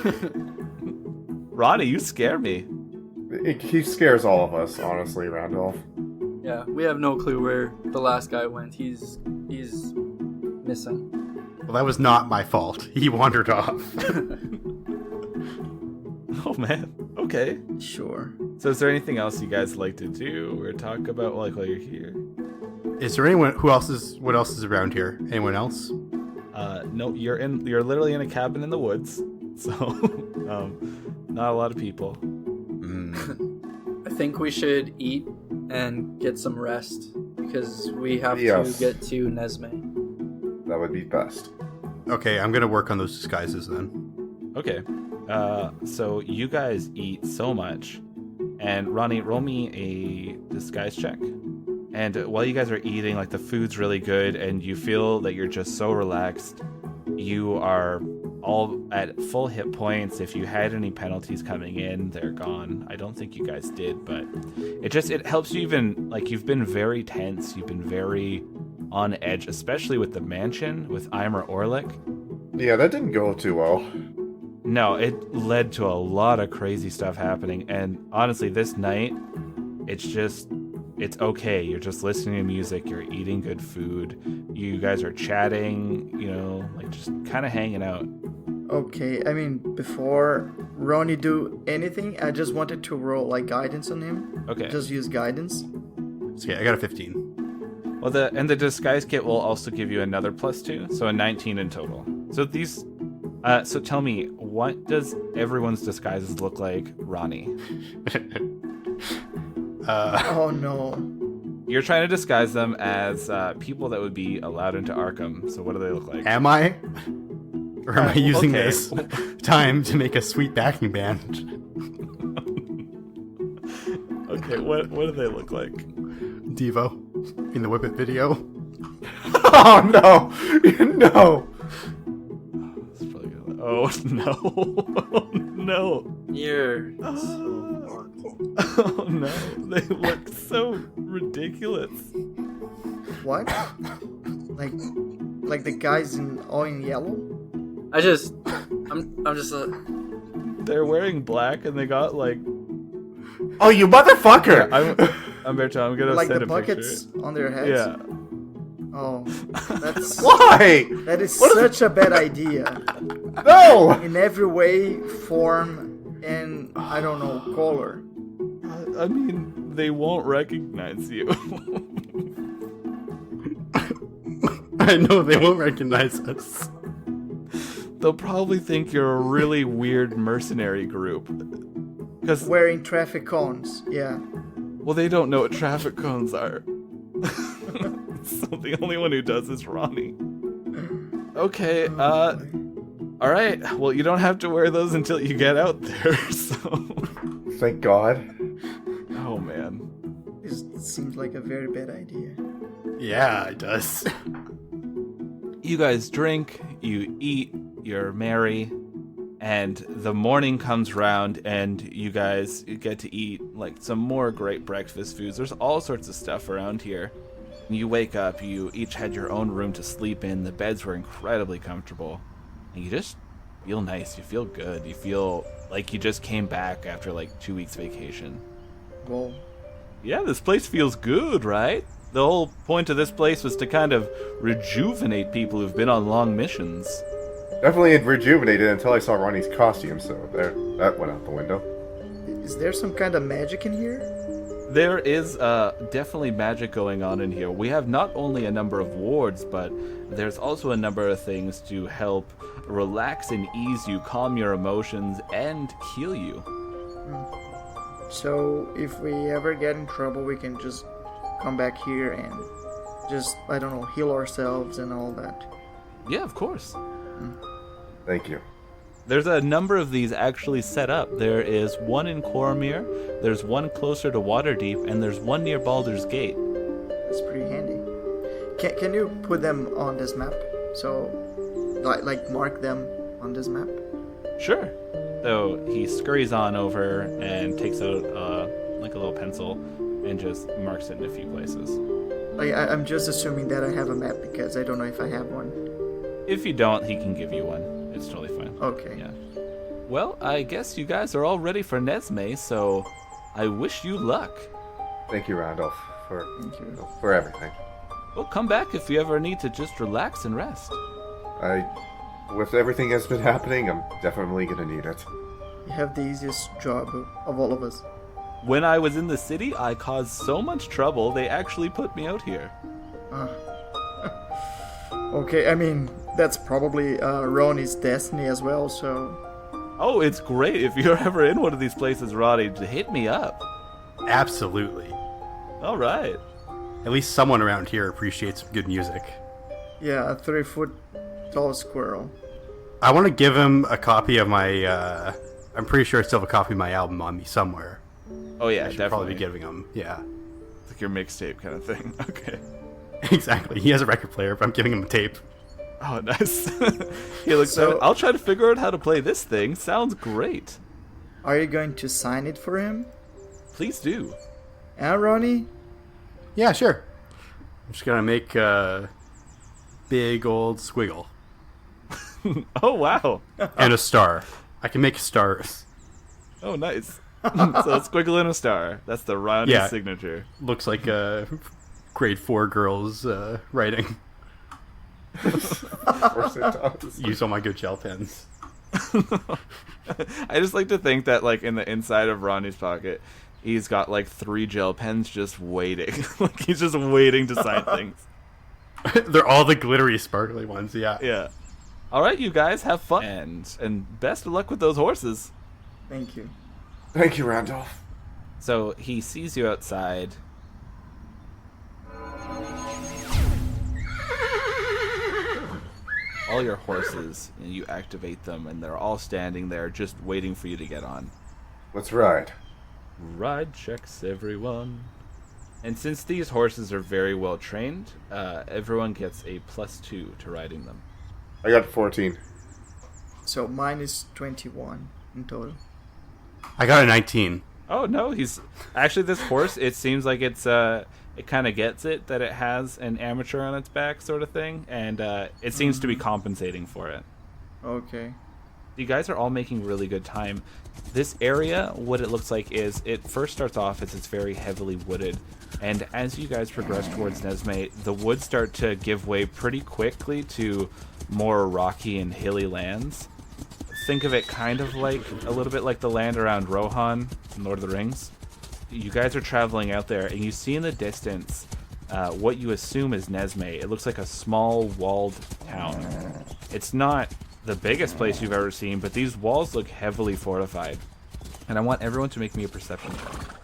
Ronnie, you scare me. He scares all of us, honestly, Randolph. Yeah, we have no clue where the last guy went. He's missing. Well, that was not my fault. He wandered off. Oh man. Okay. Sure. So is there anything else you guys like to do or talk about while you're here? Is there anyone what else is around here? Anyone else? No, you're literally in a cabin in the woods. So not a lot of people. I think we should eat and get some rest because we have Yes. to get to Nesme. That would be best. Okay, I'm gonna work on those disguises then. Okay. So you guys eat so much. And Ronnie, roll me a disguise check. And while you guys are eating, like, the food's really good and you feel that you're just so relaxed. You are all at full hit points. If you had any penalties coming in, they're gone. I don't think you guys did, but it helps you. Even, like, you've been very tense. You've been very on edge, especially with the mansion with Eimer Orlick. Yeah, that didn't go too well. No, it led to a lot of crazy stuff happening, and honestly, this night, it's okay. You're just listening to music, you're eating good food, you guys are chatting, like, just kind of hanging out. Okay, I mean, before Ronnie do anything, I just wanted to roll, like, guidance on him. Okay. Just use guidance. Okay, I got a 15. Well, the disguise kit will also give you another +2, so a 19 in total. So these, so tell me, what does everyone's disguises look like, Ronnie? Oh no. You're trying to disguise them as people that would be allowed into Arkham. So what do they look like? Am I? Or am I using okay. this time to make a sweet backing band? Okay, what do they look like? Devo in the Whip It video. Oh, no! No! That's probably good. Oh, no. Oh, no. You're Oh, no. They look so ridiculous. What? Like the guys all in yellow? I'm just they're wearing black and they got like. Oh, you motherfucker! I'm Berto. I'm gonna Like send the a buckets picture. on their heads. Yeah. Oh, that's Why? that is such a bad idea. No! In every way, form, and I don't know, color. I mean, they won't recognize you. I know they won't recognize us. They'll probably think you're a really weird mercenary group. Because, Wearing traffic cones. Yeah. well, they don't know what traffic cones are. So the only one who does is Ronnie. Okay, alright. Well, you don't have to wear those until you get out there, so. Thank God. Oh, man. This seems like a very bad idea. Yeah, it does. You guys drink, you eat, you're merry, and the morning comes round and you guys get to eat like some more great breakfast foods. There's all sorts of stuff around here. You wake up, you each had your own room to sleep in, the beds were incredibly comfortable, and you just feel nice, you feel good, you feel like you just came back after like 2 weeks vacation. Whoa. Yeah, this place feels good, right? The whole point of this place was to kind of rejuvenate people who've been on long missions. Definitely rejuvenated until I saw Ronnie's costume, so there, that went out the window. Is there some kind of magic in here? There is definitely magic going on in here. We have not only a number of wards, but there's also a number of things to help relax and ease you, calm your emotions, and heal you. So if we ever get in trouble, we can just come back here and just, I don't know, heal ourselves and all that. Yeah, of course. Thank you. There's a number of these actually set up. There is one in Coromir, there's one closer to Waterdeep, and there's one near Baldur's Gate. That's pretty handy. Can you put them on this map? So, like mark them on this map? Sure. So he scurries on over and takes out like a little pencil and just marks it in a few places. Like, I'm just assuming that I have a map because I don't know if I have one. If you don't, he can give you one. It's totally fine. Okay. Yeah. Well, I guess you guys are all ready for Nesme, so I wish you luck. Thank you, Randolph, Thank you. for everything. Well, come back if you ever need to just relax and rest. With everything that's been happening, I'm definitely gonna need it. You have the easiest job of all of us. When I was in the city, I caused so much trouble, they actually put me out here. Okay, I mean, that's probably Ronnie's destiny as well, so... Oh, it's great. If you're ever in one of these places, Roddy, hit me up. Absolutely. All right. At least someone around here appreciates good music. Yeah, a 3-foot tall squirrel. I want to give him a copy of my, I'm pretty sure I still have a copy of my album on me somewhere. Oh, yeah, I should definitely. probably be giving him, yeah. It's like your mixtape kind of thing. Okay. Exactly. He has a record player, but I'm giving him a tape. Oh, nice. He looks So- at it. I'll try to figure out how to play this thing. Sounds great. Are you going to sign it for him? Please do. Ronnie? Yeah, sure. I'm just gonna make a big old squiggle. Oh, wow. And a star. I can make stars. Oh, nice. So a squiggle and a star. That's the Ronnie Yeah. signature. Looks like grade 4 girls writing. Of course it does. Use all my good gel pens. I just like to think that, like, in the inside of Ronnie's pocket, he's got, like, 3 gel pens just waiting. Like, he's just waiting to sign things. They're all the glittery, sparkly ones, yeah. Yeah. All right, you guys, have fun. And best of luck with those horses. Thank you. Thank you, Randolph. So he sees you outside. All your horses, and you activate them, and they're all standing there just waiting for you to get on. Let's ride. Ride checks, everyone. And since these horses are very well trained, everyone gets a +2 to riding them. I got 14. So mine is 21 in total. I got a 19. Oh no, he's actually this horse. It seems like it's it kind of gets it that it has an amateur on its back, sort of thing, and it seems to be compensating for it. Okay. You guys are all making really good time. This area, what it looks like is, it first starts off as it's very heavily wooded. And as you guys progress towards Nesme, the woods start to give way pretty quickly to more rocky and hilly lands. Think of it kind of like, a little bit like the land around Rohan in Lord of the Rings. You guys are traveling out there, and you see in the distance what you assume is Nesme. It looks like a small walled town. It's not the biggest place you've ever seen, but these walls look heavily fortified. And I want everyone to make me a perception check.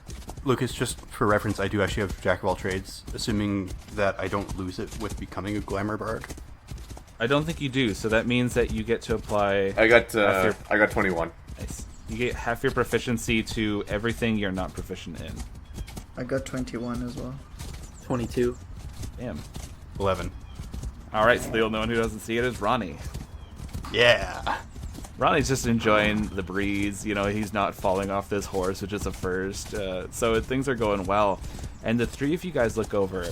Lucas, just for reference, I do actually have Jack of all trades, assuming that I don't lose it with becoming a glamour bard. I don't think you do, so that means that you get to apply... I got 21. Nice. You get half your proficiency to everything you're not proficient in. I got 21 as well. 22. Damn. 11. Alright, so the only one who doesn't see it is Ronnie. Yeah. Ronnie's just enjoying the breeze. You know, he's not falling off this horse, which is a first. So things are going well. And the three of you guys look over.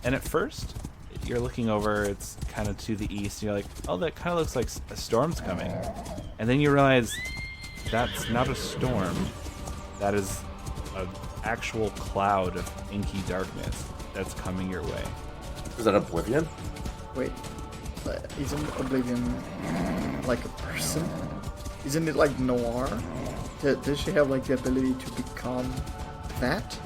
And at first, you're looking over, it's kind of to the east. And you're like, oh, that kind of looks like a storm's coming. And then you realize that's not a storm. That is an actual cloud of inky darkness that's coming your way. Is that Oblivion? Wait, isn't Oblivion like a person? Isn't it like Noir? Does she have like the ability to become that?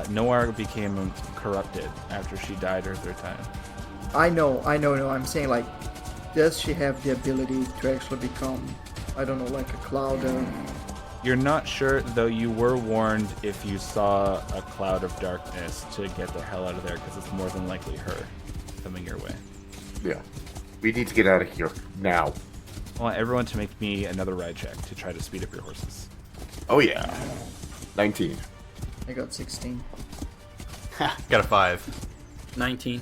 Noir became corrupted after she died her third time. I know. I'm saying like, does she have the ability to actually become, I don't know, like a cloud of... You're not sure, though you were warned if you saw a cloud of darkness to get the hell out of there, because it's more than likely her coming your way. Yeah. We need to get out of here now. I want everyone to make me another ride check to try to speed up your horses. Oh yeah. 19. I got 16. Got a 5. 19.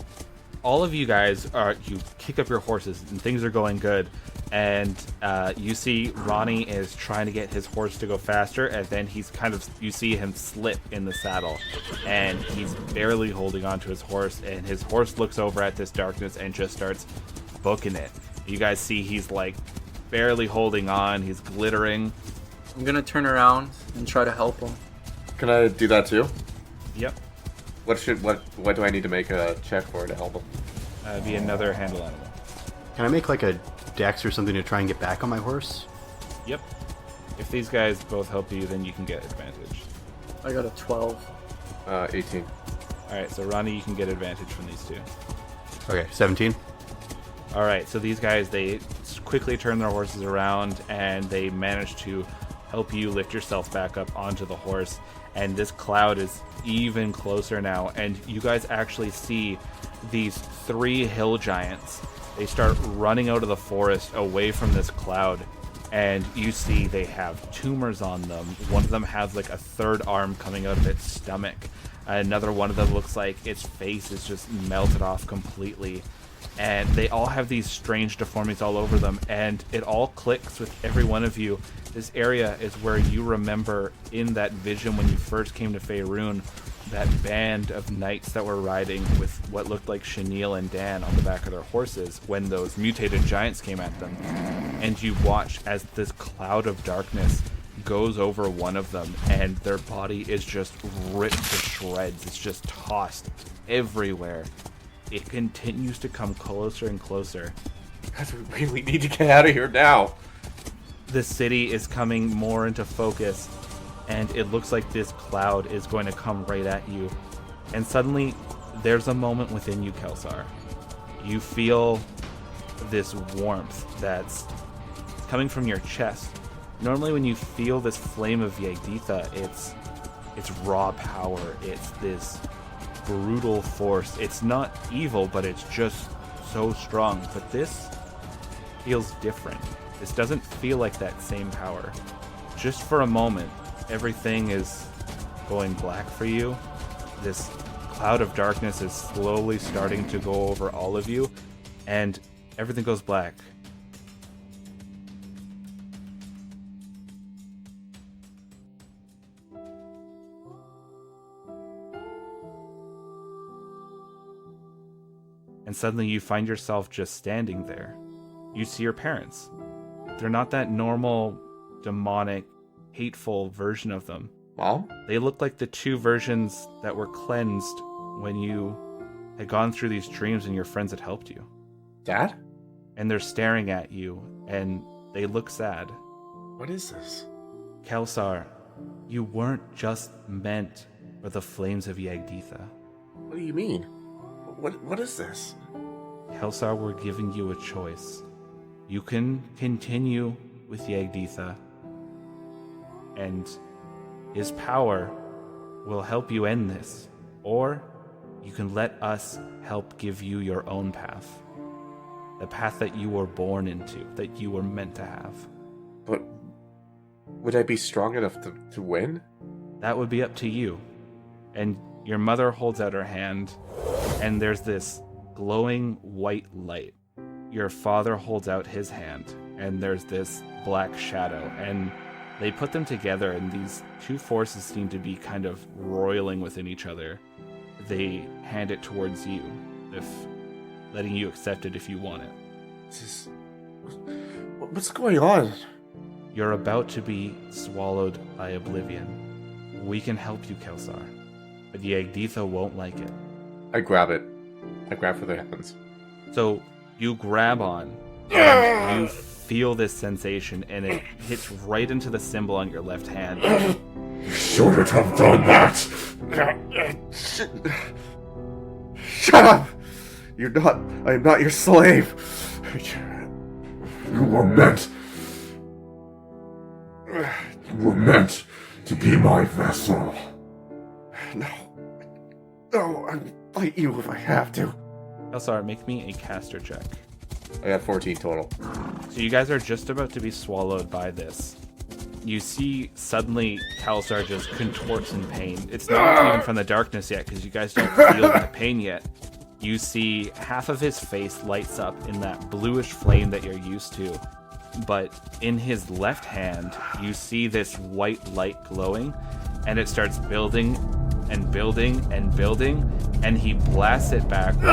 All of you guys you kick up your horses and things are going good, and you see Ronnie is trying to get his horse to go faster, and then you see him slip in the saddle, and he's barely holding on to his horse, and his horse looks over at this darkness and just starts booking it. You guys see he's like barely holding on, he's glittering. I'm gonna turn around and try to help him. Can I do that too? Yep. What do I need to make a check for to help him? Be another handle animal. Can I make like a dex or something to try and get back on my horse? Yep. If these guys both help you, then you can get advantage. I got a 12. 18. Alright, so Ronnie, you can get advantage from these two. Okay, 17. Alright, so these guys, they quickly turn their horses around, and they manage to help you lift yourself back up onto the horse. And this cloud is even closer now, and you guys actually see these 3 hill giants. They start running out of the forest away from this cloud, and you see they have tumors on them. One of them has like a third arm coming out of its stomach. Another one of them looks like its face is just melted off completely. And they all have these strange deformities all over them, and it all clicks with every one of you. This area is where you remember in that vision when you first came to Faerun, that band of knights that were riding with what looked like Chenille and Dan on the back of their horses when those mutated giants came at them. And you watch as this cloud of darkness goes over one of them, and their body is just ripped to shreds. It's just tossed everywhere. It continues to come closer and closer. Guys, we really need to get out of here now. The city is coming more into focus, and it looks like this cloud is going to come right at you. And suddenly, there's a moment within you, Kelsar. You feel this warmth that's coming from your chest. Normally when you feel this flame of Yeditha, it's raw power. It's this brutal force. It's not evil, but it's just so strong. But this feels different. This doesn't feel like that same power. Just for a moment, everything is going black for you. This cloud of darkness is slowly starting to go over all of you, and everything goes black. And suddenly you find yourself just standing there. You see your parents. they're not that normal, demonic, hateful version of them. Mom? They look like the two versions that were cleansed when you had gone through these dreams and your friends had helped you. Dad? And they're staring at you, and they look sad. What is this? Kelsar, you weren't just meant for the flames of Yagditha. What do you mean? What is this? Kelsar, we're giving you a choice. You can continue with Yagditha, and his power will help you end this. Or you can let us help give you your own path. The path that you were born into, that you were meant to have. But would I be strong enough to win? That would be up to you. And your mother holds out her hand, and there's this glowing white light. Your father holds out his hand, and there's this black shadow, and they put them together, and these two forces seem to be kind of roiling within each other. They hand it towards you, if letting you accept it if you want it. What's going on? You're about to be swallowed by oblivion. We can help you, Kelsar, but Yagditha won't like it. I grab it. I grab for their hands. So you grab on, and you feel this sensation, and it hits right into the symbol on your left hand. You shouldn't have done that! Shut up! I am not your slave! You were meant to be my vessel. No, I'll fight you if I have to. Kelsar, make me a caster check. I got 14 total. So you guys are just about to be swallowed by this. You see suddenly Kelsar just contorts in pain. It's not even from the darkness yet, because you guys don't feel that pain yet. You see half of his face lights up in that bluish flame that you're used to. But in his left hand, you see this white light glowing, and it starts building and building and building, and he blasts it backwards.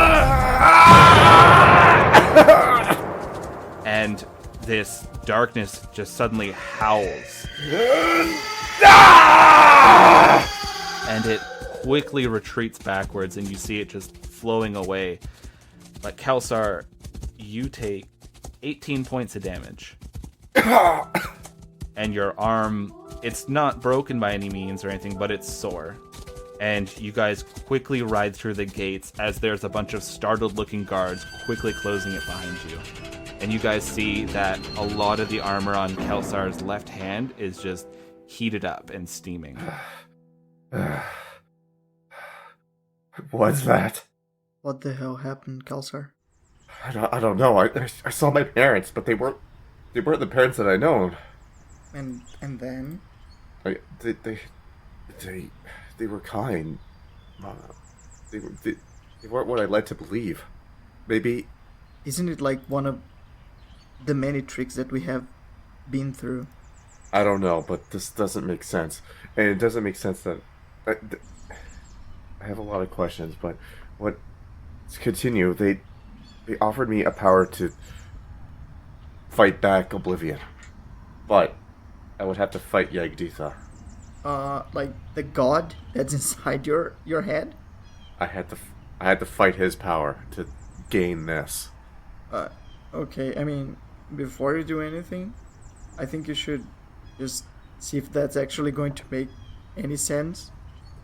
And this darkness just suddenly howls. And it quickly retreats backwards, and you see it just flowing away. But Kelsar, you take 18 points of damage. And your arm, it's not broken by any means or anything, but it's sore. And you guys quickly ride through the gates as there's a bunch of startled-looking guards quickly closing it behind you. And you guys see that a lot of the armor on Kelsar's left hand is just heated up and steaming. What's that? What the hell happened, Kelsar? I don't know. I saw my parents, but they weren't the parents that I known. And then? They were kind. They weren't what I led to believe. Maybe. Isn't it like one of the many tricks that we have been through? I don't know, but this doesn't make sense. And it doesn't make sense that... I have a lot of questions, but to continue, they offered me a power to fight back Oblivion. But I would have to fight Yagditha. Like the god that's inside your head? I had to fight his power to gain this. Okay, I mean, before you do anything, I think you should just see if that's actually going to make any sense.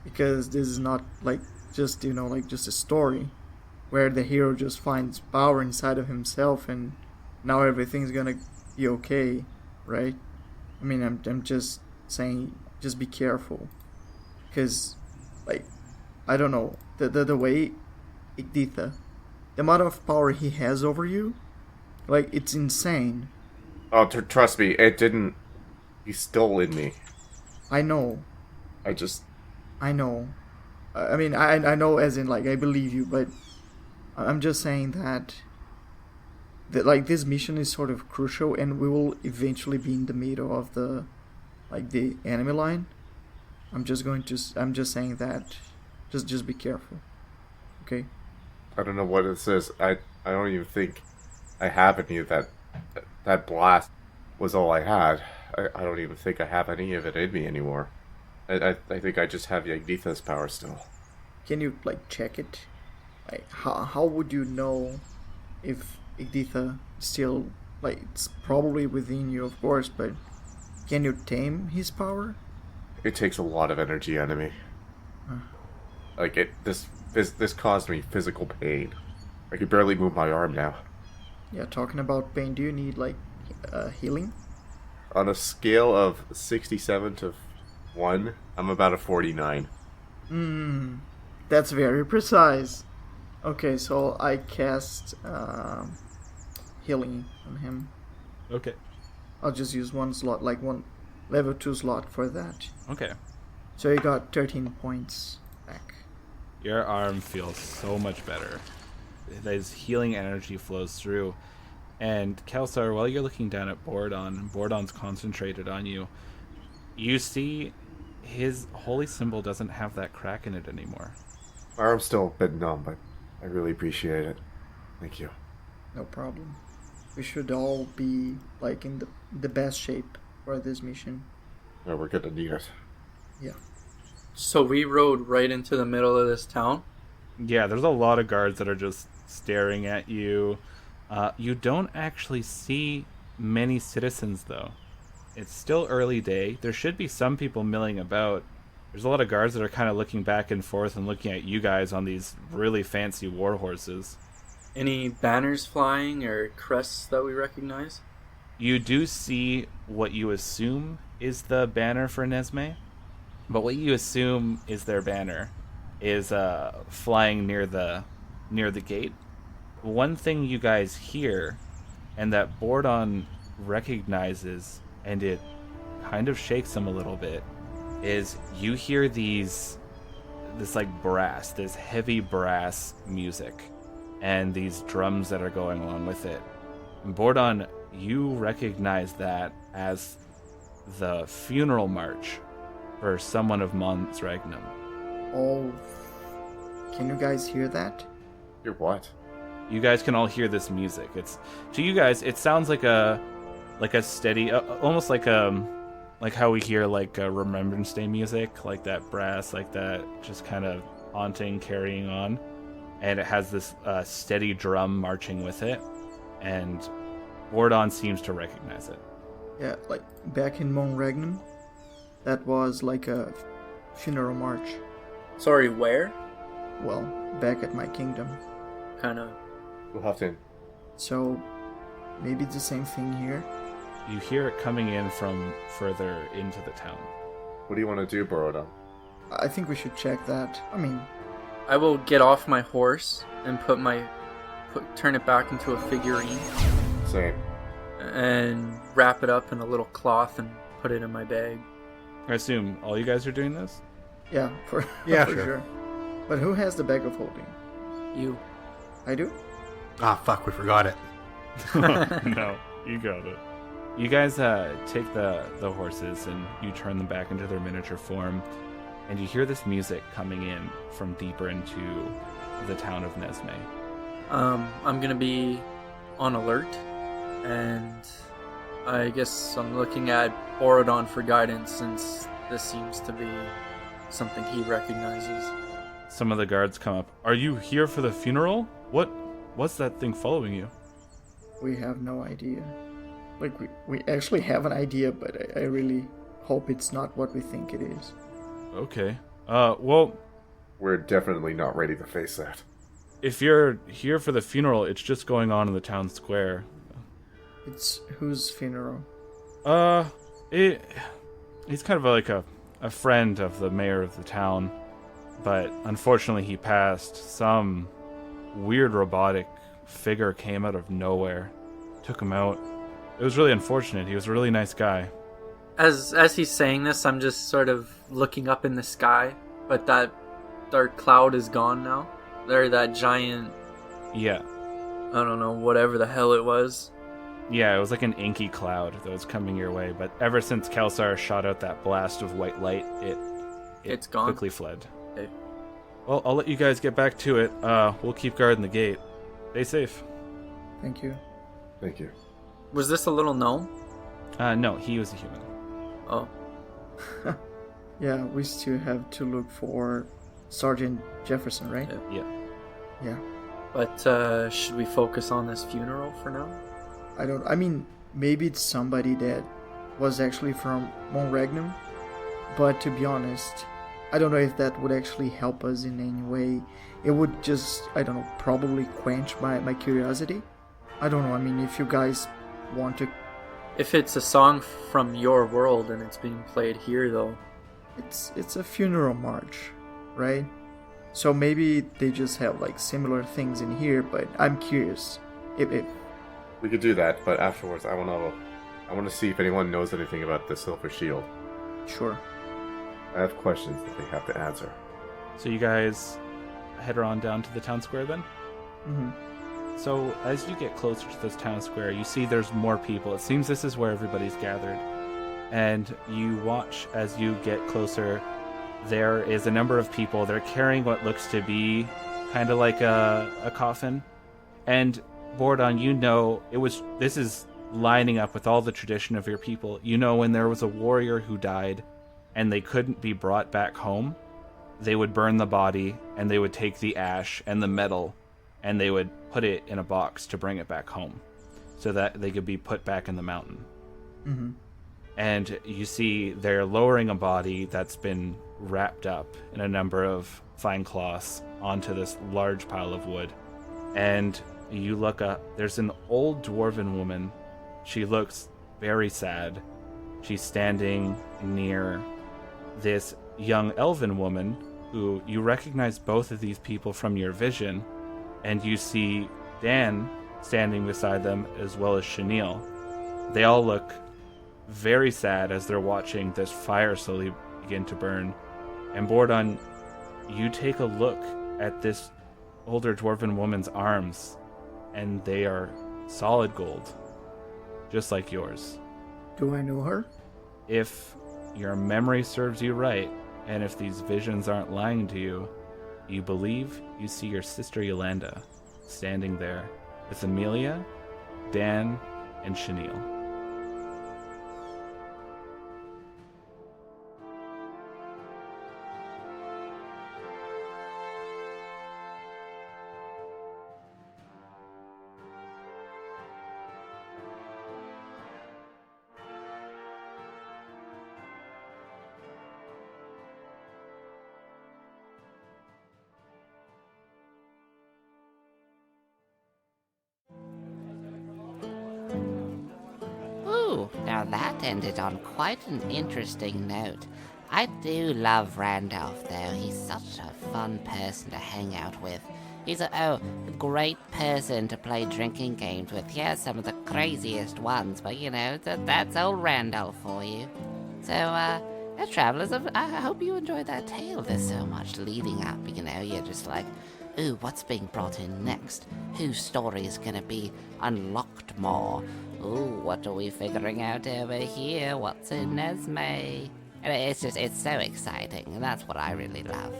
Because this is not like just, like just a story where the hero just finds power inside of himself and now everything's gonna be okay, right? I mean, I'm just saying, just be careful. Because, like, I don't know, the way Yagditha, the amount of power he has over you, like, it's insane. Oh, trust me, it didn't... He's still in me. I know. I know. I mean, I know as in, like, I believe you, but I'm just saying that like, this mission is sort of crucial, and we will eventually be in the middle of the enemy line. I'm just saying that. Just be careful. Okay? I don't know what it says. I don't even think I have any of that blast. was all I had. I don't even think I have any of it in me anymore. I think I just have Yagditha's power still. Can you like check it? Like how would you know if Igditha still like it's probably within you, of course, but can you tame his power? It takes a lot of energy out of me. Like this caused me physical pain. I could barely move my arm now. Yeah, talking about pain, do you need like healing? On a scale of 67 to 1, I'm about a 49. That's very precise. Okay, so I cast healing on him. Okay. I'll just use one slot, like one level 2 slot for that. Okay. So you got 13 points back. Your arm feels so much better. This healing energy flows through. And Kelsar, while you're looking down at Bordon's concentrated on you, you see his holy symbol doesn't have that crack in it anymore. My arm's still a bit numb, but I really appreciate it. Thank you. No problem. We should all be like in the best shape for this mission. Yeah, we're gonna need it. Yeah. So we rode right into the middle of this town? Yeah, there's a lot of guards that are just staring at you. You don't actually see many citizens, though. It's still early day. There should be some people milling about. There's a lot of guards that are kind of looking back and forth and looking at you guys on these really fancy war horses. Any banners flying or crests that we recognize? You do see what you assume is the banner for Nesme, but what you assume is their banner is flying near the gate. One thing you guys hear, and that Bordon recognizes, and it kind of shakes him a little bit, is you hear this like brass, this heavy brass music, and these drums that are going along with it. And Bordon, you recognize that as the funeral march for someone of Mons Regnum. Oh, can you guys hear that? Hear what? You guys can all hear this music. It's to you guys, it sounds like a steady, almost like how we hear like Remembrance Day music, like that brass, like that, just kind of haunting, carrying on, and it has this steady drum marching with it, and Bordon seems to recognize it. Yeah, like back in Mon Regnum, that was like a funeral march. Sorry, where? Well, back at my kingdom. Kind of. We'll have to. So, maybe it's the same thing here. You hear it coming in from further into the town. What do you want to do, Borodon? I think we should check that. I mean, I will get off my horse and turn it back into a figurine Same. and wrap it up in a little cloth and put it in my bag. I assume all you guys are doing this? yeah, for Yeah, sure. But who has the bag of holding? You. I do? Ah, fuck, we forgot it. No, you got it. You guys take the horses and you turn them back into their miniature form, and you hear this music coming in from deeper into the town of Nesme. I'm gonna be on alert, and I guess I'm looking at Borodon for guidance since this seems to be something he recognizes. Some of the guards come up. Are you here for the funeral? What's that thing following you? We have no idea. Like, we actually have an idea, but I really hope it's not what we think it is. Okay. Well, We're definitely not ready to face that. if you're here for the funeral, it's just going on in the town square. It's whose funeral? He's kind of like a friend of the mayor of the town, but unfortunately he passed. Some weird robotic figure came out of nowhere, took him out. It was really unfortunate. He was a really nice guy. As he's saying this, I'm just sort of looking up in the sky, but that dark cloud is gone now. There, that giant, Yeah. I don't know, whatever the hell it was. Yeah, it was like an inky cloud that was coming your way, but ever since Kelsar shot out that blast of white light, It's gone? quickly fled. Okay. Well, I'll let you guys get back to it. We'll keep guarding the gate. Stay safe. Thank you. Thank you. Was this a little gnome? No, he was a human. Oh, Yeah, we still have to look for Sergeant Jefferson, right? Yeah. Yeah. Yeah. but should we focus on this funeral for now? I mean, maybe it's somebody that was actually from Monregnum, but to be honest, I don't know if that would actually help us in any way. It would just, I don't know, probably quench my curiosity. I don't know, I mean, if you guys want to... If it's a song from your world and it's being played here, though, It's a funeral march, right? So maybe they just have like similar things in here, but I'm curious. If We could do that, but afterwards, I want to see if anyone knows anything about the Silver Shield. Sure. I have questions that they have to answer. So you guys head on down to the town square then? Mm-hmm. So as you get closer to this town square, you see there's more people. It seems this is where everybody's gathered. And you watch as you get closer. There is a number of people. They're carrying what looks to be kind of like a coffin. And Bordon, you know, this is lining up with all the tradition of your people. You know, when there was a warrior who died and they couldn't be brought back home, they would burn the body and they would take the ash and the metal and they would put it in a box to bring it back home so that they could be put back in the mountain. Mm-hmm. And you see they're lowering a body that's been wrapped up in a number of fine cloths onto this large pile of wood. And you look up, there's an old dwarven woman. She looks very sad. She's standing near this young elven woman who you recognize both of these people from your vision. And you see Dan standing beside them as well as Chenille. They all look very sad as they're watching this fire slowly begin to burn. And Bordon, you take a look at this older dwarven woman's arms, and they are solid gold, just like yours. Do I know her? If your memory serves you right, and if these visions aren't lying to you, you believe you see your sister Yolanda standing there with Amelia, Dan, and Chenille. Ooh, now that ended on quite an interesting note. I do love Randolph, though. He's such a fun person to hang out with. He's a great person to play drinking games with. He has some of the craziest ones, but you know, that's old Randolph for you. So, travelers, I hope you enjoyed that tale. There's so much leading up, you know, you're just like, ooh, what's being brought in next? Whose story is gonna be unlocked more? Ooh, what are we figuring out over here? What's in Nesme? And it's so exciting, and that's what I really love.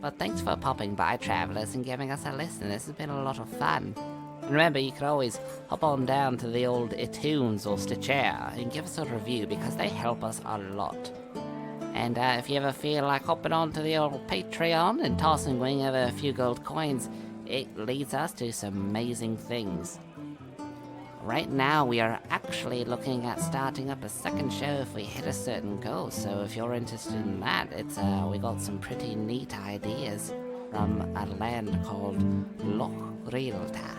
But thanks for popping by, travelers, and giving us a listen. This has been a lot of fun. And remember, you can always hop on down to the old iTunes or Stitcher and give us a review, because they help us a lot. And if you ever feel like hopping on to the old Patreon and tossing wing over a few gold coins, it leads us to some amazing things. Right now, we are actually looking at starting up a second show if we hit a certain goal. So if you're interested in that, we got some pretty neat ideas from a land called Loch Rialta.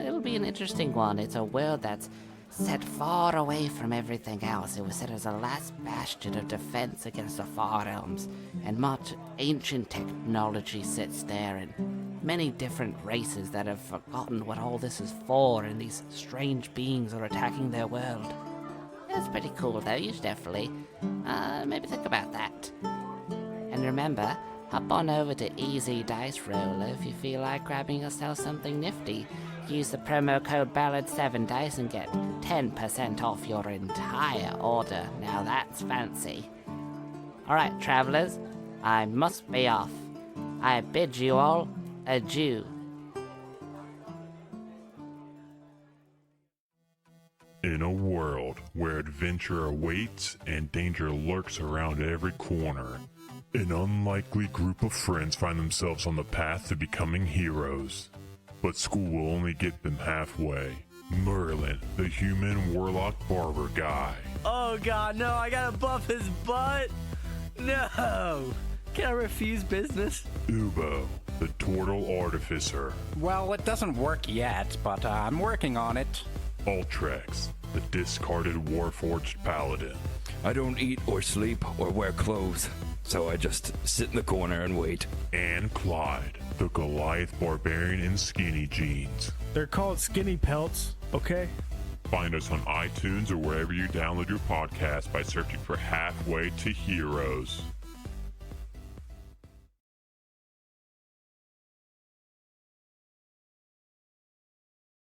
It'll be an interesting one. It's a world that's set far away from everything else. It was set as a last bastion of defense against the Far Elms, and much ancient technology sits there, and many different races that have forgotten what all this is for, and these strange beings are attacking their world. It's pretty cool, though. You should definitely maybe think about that. And remember, hop on over to Easy Dice Roller if you feel like grabbing yourself something nifty. Use the promo code BALLAD7DICE and get 10% off your entire order. Now that's fancy. Alright, travelers, I must be off. I bid you all adieu. In a world adventure awaits and danger lurks around every corner. An unlikely group of friends find themselves on the path to becoming heroes. But school will only get them halfway. Merlin, the human warlock barber guy. Oh god, no, I gotta buff his butt! No! Can I refuse business? Ubo, the turtle artificer. Well, it doesn't work yet, but I'm working on it. Ultrex, the discarded warforged paladin. I don't eat or sleep or wear clothes, so I just sit in the corner and wait. And Clyde, the Goliath barbarian in skinny jeans. They're called skinny pelts, okay? Find us on iTunes or wherever you download your podcast by searching for Halfway to Heroes.